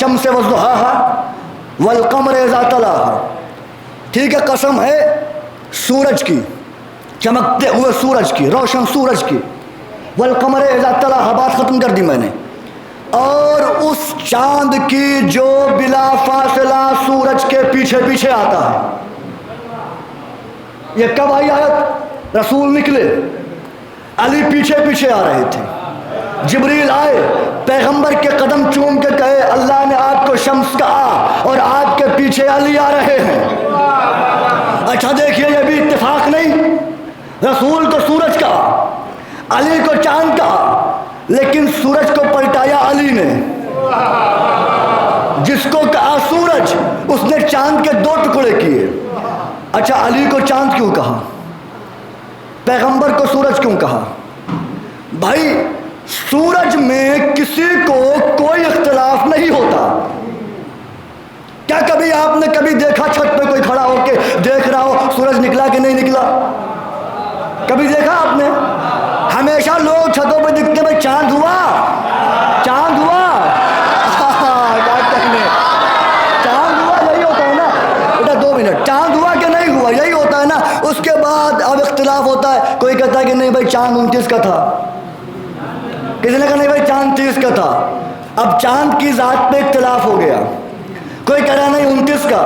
والشمس وضحاها والقمر اذا تلاها. ٹھیک ہے، قسم ہے سورج کی، چمکتے ہوئے سورج کی، روشن سورج کی. والقمر اذا تلاها بات ختم کر دی میں نے. اور اس چاند کی جو بلا فاصلہ سورج کے پیچھے پیچھے آتا ہے. یہ کب آئی آیت؟ رسول نکلے، علی پیچھے پیچھے آ رہے تھے، جبریل آئے، پیغمبر کے قدم چوم کے کہے اللہ نے آپ کو شمس کہا اور آپ کے پیچھے علی آ رہے ہیں. اچھا دیکھیے، یہ بھی اتفاق نہیں، رسول کو سورج کہا، علی کو چاند کہا، لیکن سورج کو پلٹایا علی نے. جس کو کہا سورج، اس نے چاند کے 2 ٹکڑے کیے. اچھا علی کو چاند کیوں کہا؟ پیغمبر کو سورج کیوں کہا؟ بھائی سورج میں کسی کو کوئی اختلاف نہیں ہوتا. کیا کبھی آپ نے کبھی دیکھا چھت پہ کوئی کھڑا ہو کے دیکھ رہا ہو سورج نکلا کہ نہیں نکلا؟ کبھی دیکھا آپ نے؟ ہمیشہ لوگ چھتوں پہ دکھتے ہیں چاند ہوا، چاند ہوا، چاند ہوا، یہی ہوتا ہے نا بیٹا. 2 منٹ، چاند ہوا کہ نہیں ہوا، یہی ہوتا ہے نا. اس کے بعد اب اختلاف ہوتا ہے، کوئی کہتا ہے کہ نہیں بھائی چاند 29 کا تھا، کسی نے کہا نہیں بھائی چاند 30 کا تھا. اب چاند کی ذات پہ اختلاف ہو گیا، کوئی کہہ رہا نہیں 29 کا،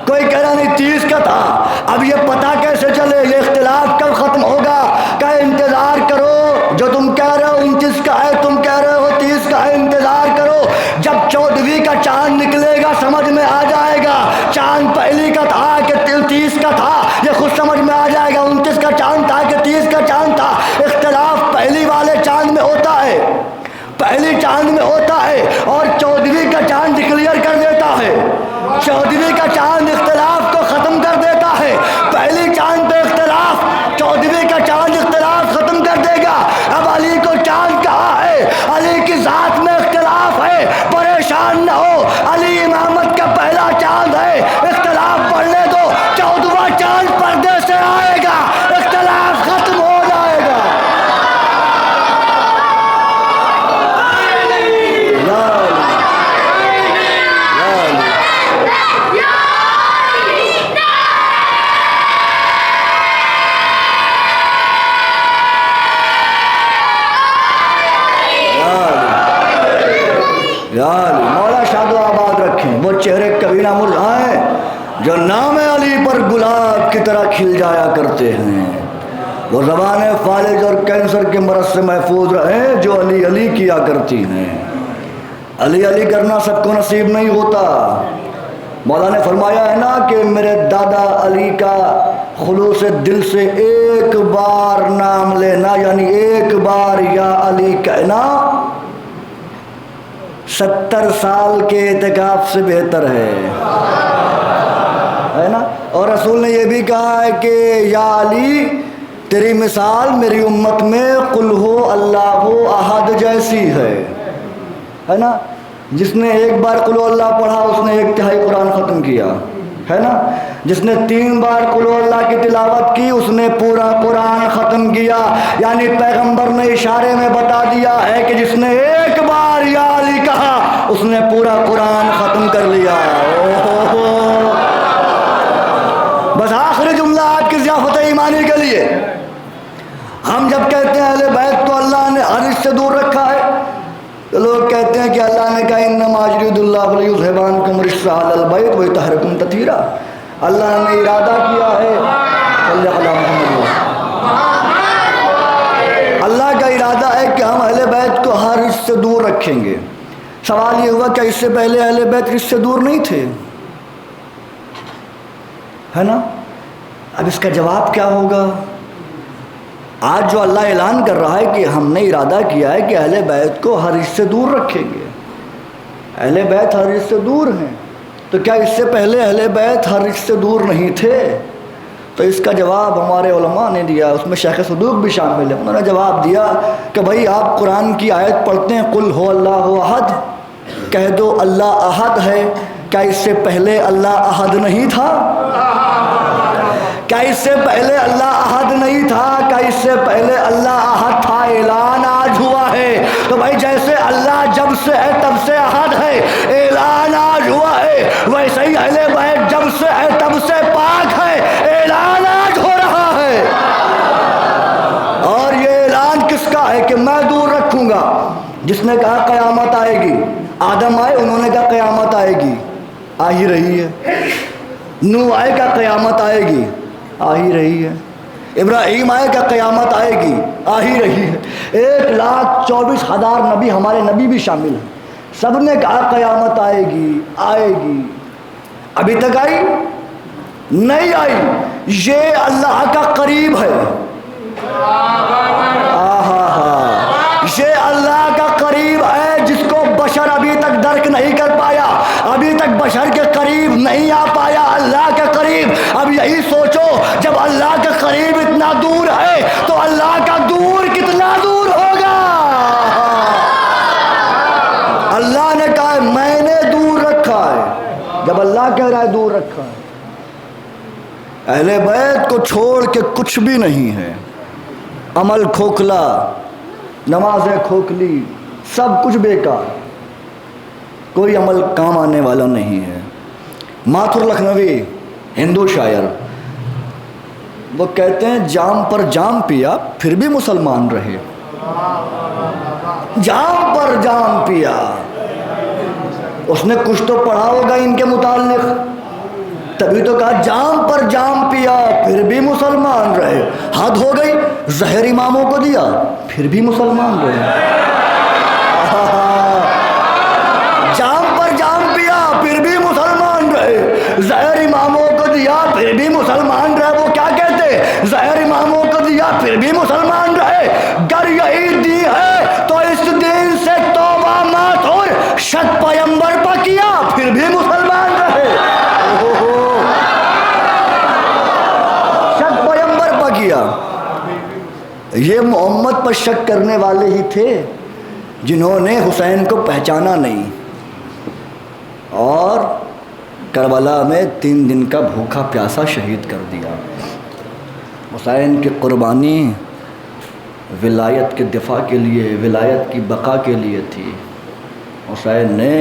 کوئی کہہ رہا نہیں 30 کا تھا. اب یہ پتہ کیسے چلے یہ اختلاف کب ختم ہوگا؟ کہ انتظار کرو، جو تم کہہ رہے ہو 29 کا ہے، تم کہہ رہے ہو 30 کا ہے، انتظار کرو. جب 14ویں کا چاند نکلے گا سمجھ میں آ جائے گا چاند پہلی کا تھا کہ 30 کا تھا. یہ خود سمجھ میں آ جائے گا 29 کا چاند تھا کہ 30 کا چاند تھا. اختلاف پہلی والے چاند میں ہوتا ہے، پہلی چاند میں ہوتا ہے، اور 14ویں کا چاند کلیئر کر دیتا ہے. 14ویں کا چاند اختلاف کو ختم کر دیتا ہے. پہلی چاند پہ اختلاف، 14ویں کا چاند اختلاف ختم کر دے گا. اب علی کو چاند کہا ہے، علی کی ذات میں اختلاف ہے، پریشان نہ ہو، علی امامت کا پہلا چاند ہے. اختلاف پڑھنے دو، 14واں چاند پردے سے آئے گا، اختلاف ختم ہو جائے گا. مولا شاد و آباد رکھیں. وہ چہرے کبھی نہ مرجھائیں جو نام علی پر گلاب کی طرح کھل جایا کرتے ہیں. وہ زبانیں فالج اور کینسر کے مرض سے محفوظ رہیں جو علی علی کیا کرتی ہیں. علی علی کرنا سب کو نصیب نہیں ہوتا. مولا نے فرمایا ہے نا کہ میرے دادا علی کا خلوص دل سے ایک بار نام لینا، یعنی ایک بار یا علی کہنا 70 سال کے اعتکاف سے بہتر ہے نا. اور رسول نے یہ بھی کہا ہے کہ یا علی تیری مثال میری امت میں قل ہو اللہ احد جیسی ہے نا. جس نے ایک بار قل ہو اللہ پڑھا اس نے 1/3 قرآن ختم کیا ہے نا. جس نے 3 بار قل ہو اللہ کی تلاوت کی اس نے پورا قرآن ختم کیا. یعنی پیغمبر نے اشارے میں بتا دیا ہے کہ جس نے ایک بار یا علی کہا اس نے پورا قرآن ختم کر لیا. بس آخری جملہ آپ کی ضیافت ایمانی کے لیے، ہم جب کہتے ہیں اہل بیت کو اللہ نے حرج سے دور رکھا ہے تو لوگ کہتے ہیں کہ اللہ نے کہا انما یرید اللہ لیذھبعنکم الرجس اہل البیت ویطہرکم تطہیرا. اللہ نے ارادہ کیا ہے، صلی اللہ علیہ وسلم، اللہ کا ارادہ ہے کہ ہم اہل بیت کو ہر رجس سے دور رکھیں گے. سوال یہ ہوا کہ اس سے پہلے اہل بیت رجس سے دور نہیں تھے، ہے نا. اب اس کا جواب کیا ہوگا؟ آج جو اللہ اعلان کر رہا ہے کہ ہم نے ارادہ کیا ہے کہ اہل بیت کو ہر رجس سے دور رکھیں گے. اہل بیت ہر رجس سے دور ہیں، تو کیا اس سے پہلے اہل بیت ہر رجس سے دور نہیں تھے؟ تو اس کا جواب ہمارے علماء نے دیا، اس میں شیخ صدوق بھی شامل ہے. انہوں نے جواب دیا کہ بھائی آپ قرآن کی آیت پڑھتے ہیں قل ہو اللہ احد، کہہ دو اللہ احد ہے، کیا اس سے پہلے اللہ احد نہیں تھا؟ کیا اس سے پہلے اللہ احد نہیں تھا؟ کیا اس سے پہلے اللہ احد تھا؟ اعلان آج ہوا ہے. تو بھائی جیسے اللہ جب سے ہے تب سے احد ہے، اعلان آج ہوا ہے، ویسے ہی اہل بیت جب سے ہے تب سے پاک ہے، اعلان آج ہو رہا ہے۔ اور یہ اعلان کس کا ہے کہ میں دور رکھوں گا؟ جس نے کہا قیامت آئے گی، آدم آئے انہوں نے کہا قیامت آئے گی، آ ہی رہی ہے۔ نوح آئے کہا قیامت آئے گی، آ ہی رہی ہے۔ ابراہیم آئے کہ قیامت آئے گی، آ ہی رہی ہے۔ 1,24,000 نبی، ہمارے نبی بھی شامل ہیں، سب نے کہا قیامت آئے گی آئے گی، ابھی تک آئی نہیں آئی۔ یہ اللہ کا قریب ہے، یہ اللہ کا قریب ہے جس کو بشر ابھی تک درک نہیں کر پایا، ابھی تک بشر کے قریب نہیں آ پایا اللہ کے قریب۔ اب یہی سوچو جب اللہ کے قریب اتنا دور ہے تو اللہ کا دور کتنا دور ہوگا؟ اللہ نے کہا میں نے دور رکھا ہے، جب اللہ کہہ رہا ہے دور رکھا ہے۔ اہل بیت کو چھوڑ کے کچھ بھی نہیں ہے، عمل کھوکھلا، نمازیں کھوکھلی، سب کچھ بیکار، کوئی عمل کام آنے والا نہیں ہے۔ ماتھر لکھنوی ہندو شاعر، وہ کہتے ہیں جام پر جام پیا پھر بھی مسلمان رہے، جام پر جام پیا۔ اس نے کچھ تو پڑھا ہوگا ان کے متعلق، تبھی تو کہا جام پر جام پیا پھر بھی مسلمان رہے۔ حد ہو گئی، زہر اماموں کو دیا پھر بھی مسلمان رہے۔ جام پر جام پیا پھر بھی مسلمان رہے، زہر اماموں کو دیا پھر بھی مسلمان رہے۔ وہ کیا کہتے؟ زہر اماموں کو دیا پھر بھی مسلمان رہے۔ گر یہی دی ہے تو اس دن سے توبہ مات اور شک پیمبر پر کیا پھر بھی مسلمان رہے۔ شک پیمبر پر کیا۔ یہ محمد پر شک کرنے والے ہی تھے جنہوں نے حسین کو پہچانا نہیں، اور کربلا میں 3 دن کا بھوکا پیاسا شہید کر دیا۔ حسین کی قربانی ولایت کے دفاع کے لیے، ولایت کی بقا کے لیے تھی۔ حسین نے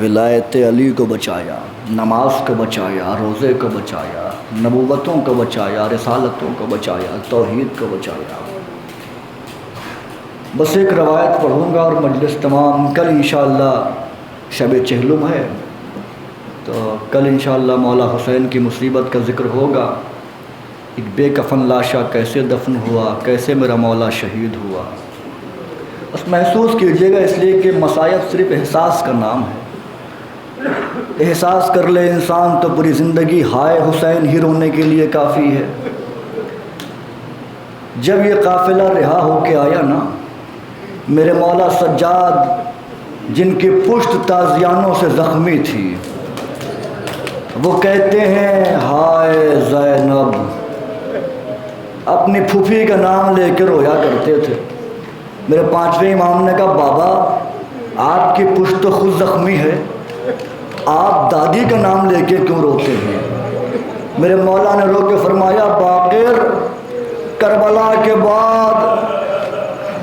ولایت علی کو بچایا، نماز کو بچایا، روزے کو بچایا، نبوتوں کو بچایا، رسالتوں کو بچایا، توحید کو بچایا۔ بس ایک روایت پڑھوں گا اور مجلس تمام۔ کل انشاءاللہ شب چہلم ہے، تو کل انشاءاللہ مولا حسین کی مصیبت کا ذکر ہوگا۔ ایک بے کفن لاشا کیسے دفن ہوا، کیسے میرا مولا شہید ہوا۔ بس محسوس کیجئے گا، اس لیے کہ مصائب صرف احساس کا نام ہے۔ احساس کر لے انسان تو پوری زندگی ہائے حسین ہی رونے کے لیے کافی ہے۔ جب یہ قافلہ رہا ہو کے آیا نا، میرے مولا سجاد جن کی پشت تازیانوں سے زخمی تھی، وہ کہتے ہیں ہائے زینب، اپنی پھوپھی کا نام لے کے رویا کرتے تھے۔ میرے 5ویں امام نے کہا بابا آپ کی پشت تو خود زخمی ہے، آپ دادی کا نام لے کے کیوں روتے ہیں؟ میرے مولا نے رو کے فرمایا باقر، کربلا کے بعد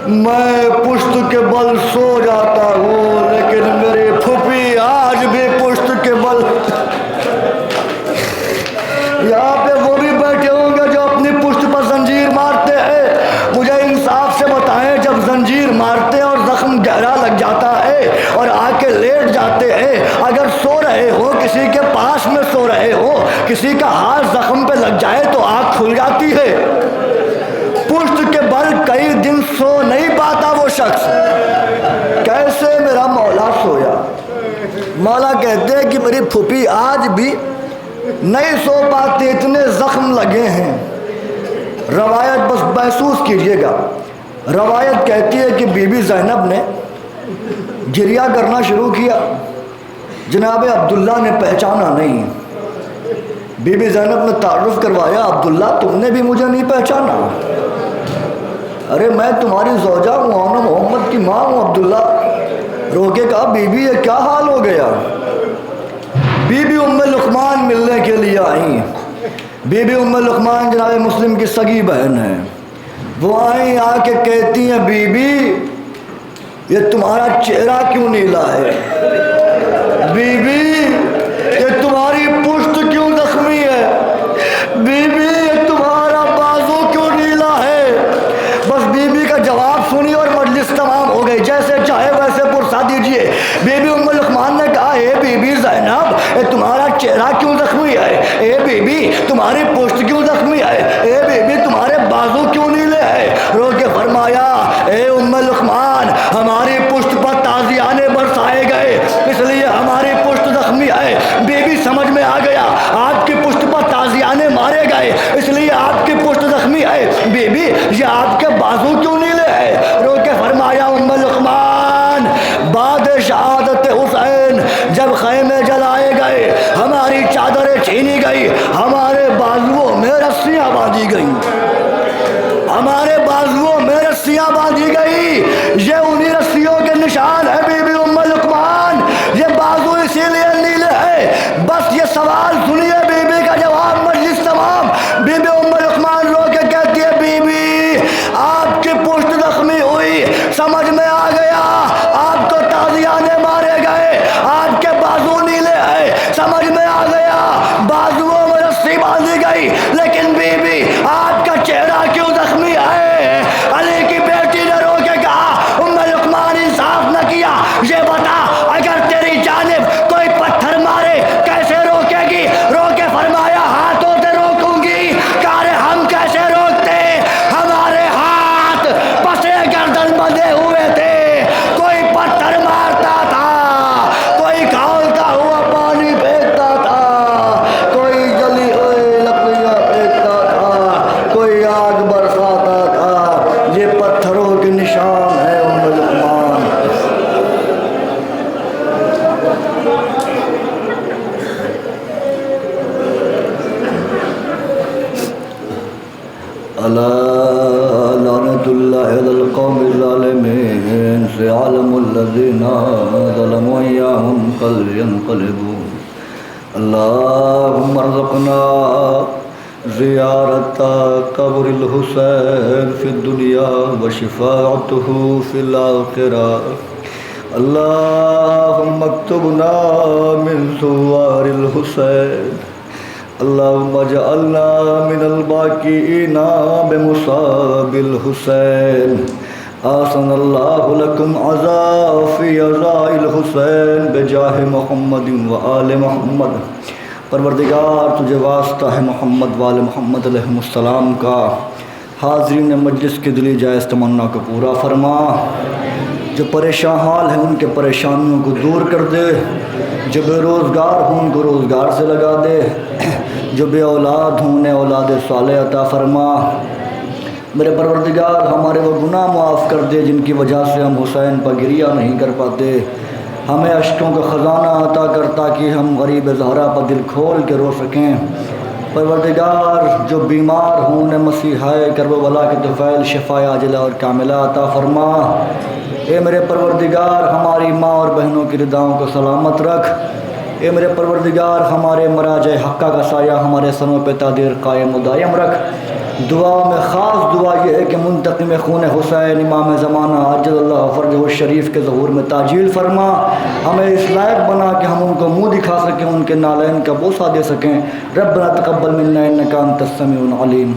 میں پشت کے بل سو جاتا ہوں، لیکن میری پھوپھی آج بھی پشت کے بل۔ یہاں پہ وہ بھی بیٹھے ہوں گے جو اپنی پشت پر زنجیر مارتے ہیں، مجھے انصاف سے بتائیں جب زنجیر مارتے ہیں اور زخم گہرا لگ جاتا ہے اور آ کے لیٹ جاتے ہیں، اگر سو رہے ہو کسی کے پاس میں سو رہے ہو، کسی کا ہاتھ زخم پہ لگ جائے تو آنکھ کھل جاتی ہے۔ پشت کے بل کئی دن سو نہیں پاتا وہ شخص، کیسے میرا مولا سویا؟ مولا کہتے ہیں کہ میری پھوپھی آج بھی نہیں سو پاتے، اتنے زخم لگے ہیں۔ روایت بس محسوس کیجئے گا، روایت کہتی ہے کہ بی بی زینب نے گریہ کرنا شروع کیا، جناب عبداللہ نے پہچانا نہیں۔ بی بی زینب نے تعارف کروایا، عبداللہ تم نے بھی مجھے نہیں پہچانا؟ ارے میں تمہاری زوجہ ہوں، انا محمد کی ماں ہوں عبداللہ۔ رو کے کہا بی بی یہ کیا حال ہو گیا؟ بی بی ام لقمان ملنے کے لیے آئیں۔ بی بی ام لقمان جناب مسلم کی سگی بہن ہیں، وہ آئیں، آ کے کہتی ہیں بی بی یہ تمہارا چہرہ کیوں نیلا ہے؟ بی بی یہ تمہاری پشت کیوں زخمی ہے؟ بی بی یہ تمہارا بازو کیوں نیلا ہے؟ بس بی بی کا جواب سنی اور مجلس تمام ہو گئی، جیسے چاہے ویسے پرسا دیجئے۔ بی بی ام لقمان نے کہا اے بی بی زینب اے تمہارا چہرہ کیوں زخمی ہے؟ اے بی بی تمہاری پشت کیوں زخمی ہے؟ اے بی بی تمہارے بازو کیوں نیلے ہیں؟ رو کے فرمایا اے ام لقمان ہماری پشت پر تازیانے برسائے گئے اس لیے ہماری پشت زخمی ہے۔ بی بی سمجھ میں آ گیا آپ کی پشت پر تازیانے مارے گئے اس لیے آپ کی پشت زخمی ہے۔ بی بی یہ آپ کے بازو کیوں نیلے ہیں؟ رو کے فرمایا ام لقمان بعد شہادت حسین جب خیمے جلائے گئے ہماری چادریں چھینی گئی، ہمارے بازوؤں میں رسیاں باندھی گئیں، ہمارے بازوؤں میں رسیاں باندھی گئی۔ یہ انہی رسیوں کے نشان ہے بی بی ام لقمان، یہ بازو اسی لیے نیلے ہیں۔ بس یہ سوال سنیے بی بی کا جواب، مجلس تمام۔ بی بی ام لقمان رو کے کہتی ہے بی بی آپ کی پشت زخمی ہوئی، سمجھ میں آ گیا آپ کو تازیانے مارے گئے، آپ کے بازو نیلے ہیں، سمجھ میں آ گیا بازوؤں میں رسی باندھی گئی، لیکن بی بی آپ کا چہرہ کیوں زخمی ہے؟ علی کی بیٹی نے رو کے کہا ام لقمان انصاف نہ کیا، یہ بتا اگر تیری جانب کوئی پتھر مارے کیسے روکے گی؟ رو کے فرمایا ہاتھوں سے روکوں گی۔ کہا رے ہم کیسے روکتے؟ ہمارے ہاتھ پسے گردن بندھے ہوئے تھے، کوئی پتھر مارتا تھا، کوئی کھولتا ہوا پانی پھینکتا تھا، کوئی جلی ہوئی لکڑیاں پھینکتا تھا، کوئی آگ برساتا تھا۔ یہ پتھروں کے نشان ہے ام لقمان۔ الا لعنت اللہ علی القوم الظالمین سيعلم الذین ظلموا ایاهم قل ينقلبون۔ اللهم ارزقنا زیارت قبر الحسین فی الدنیا وشفاعته فی الآخرہ۔ اللهم اکتبنا من زوار الحسین، اللهم اجعلنا من الباقین بمصاب الحسین۔ آسن اللہ لکم عزا فی عزاء الحسین بجاہ محمد و آل محمد۔ پروردگار تجھے واسطہ ہے محمد و آل محمد علیہ السلام کا، حاضرین مجلس کی دلی جائز تمنا کو پورا فرما، جو پریشان حال ہیں ان کے پریشانیوں کو دور کر دے، جو بے روزگار ہوں ان کو روزگار سے لگا دے، جو بے اولاد ہوں انہیں اولاد صالح عطا فرما۔ میرے پروردگار ہمارے وہ گناہ معاف کر دے جن کی وجہ سے ہم حسین پر گریہ نہیں کر پاتے، ہمیں اشکوں کا خزانہ عطا کر تاکہ ہم غریب زہرا پر دل کھول کے رو سکیں۔ پروردگار جو بیمار ہوں انہیں مسیحائے کرب و بلا کے طفیل شفا عاجلہ اور کاملہ عطا فرما۔ اے میرے پروردگار ہماری ماں اور بہنوں کی رداؤں کو سلامت رکھ۔ اے میرے پروردگار ہمارے مراجع حقہ کا سایہ ہمارے سروں پہ تادیر قائم و دائم رکھ۔ دعاؤں میں خاص دعا یہ ہے کہ منتقم خون حسین امام زمانہ عجل اللہ فرجہ الشریف کے ظہور میں تعجیل فرما، ہمیں اس لائق بنا کہ ہم ان کو منہ دکھا سکیں، ان کے نالین کا بوسہ دے سکیں۔ ربنا تقبل منا انک انت السمیع العلیم۔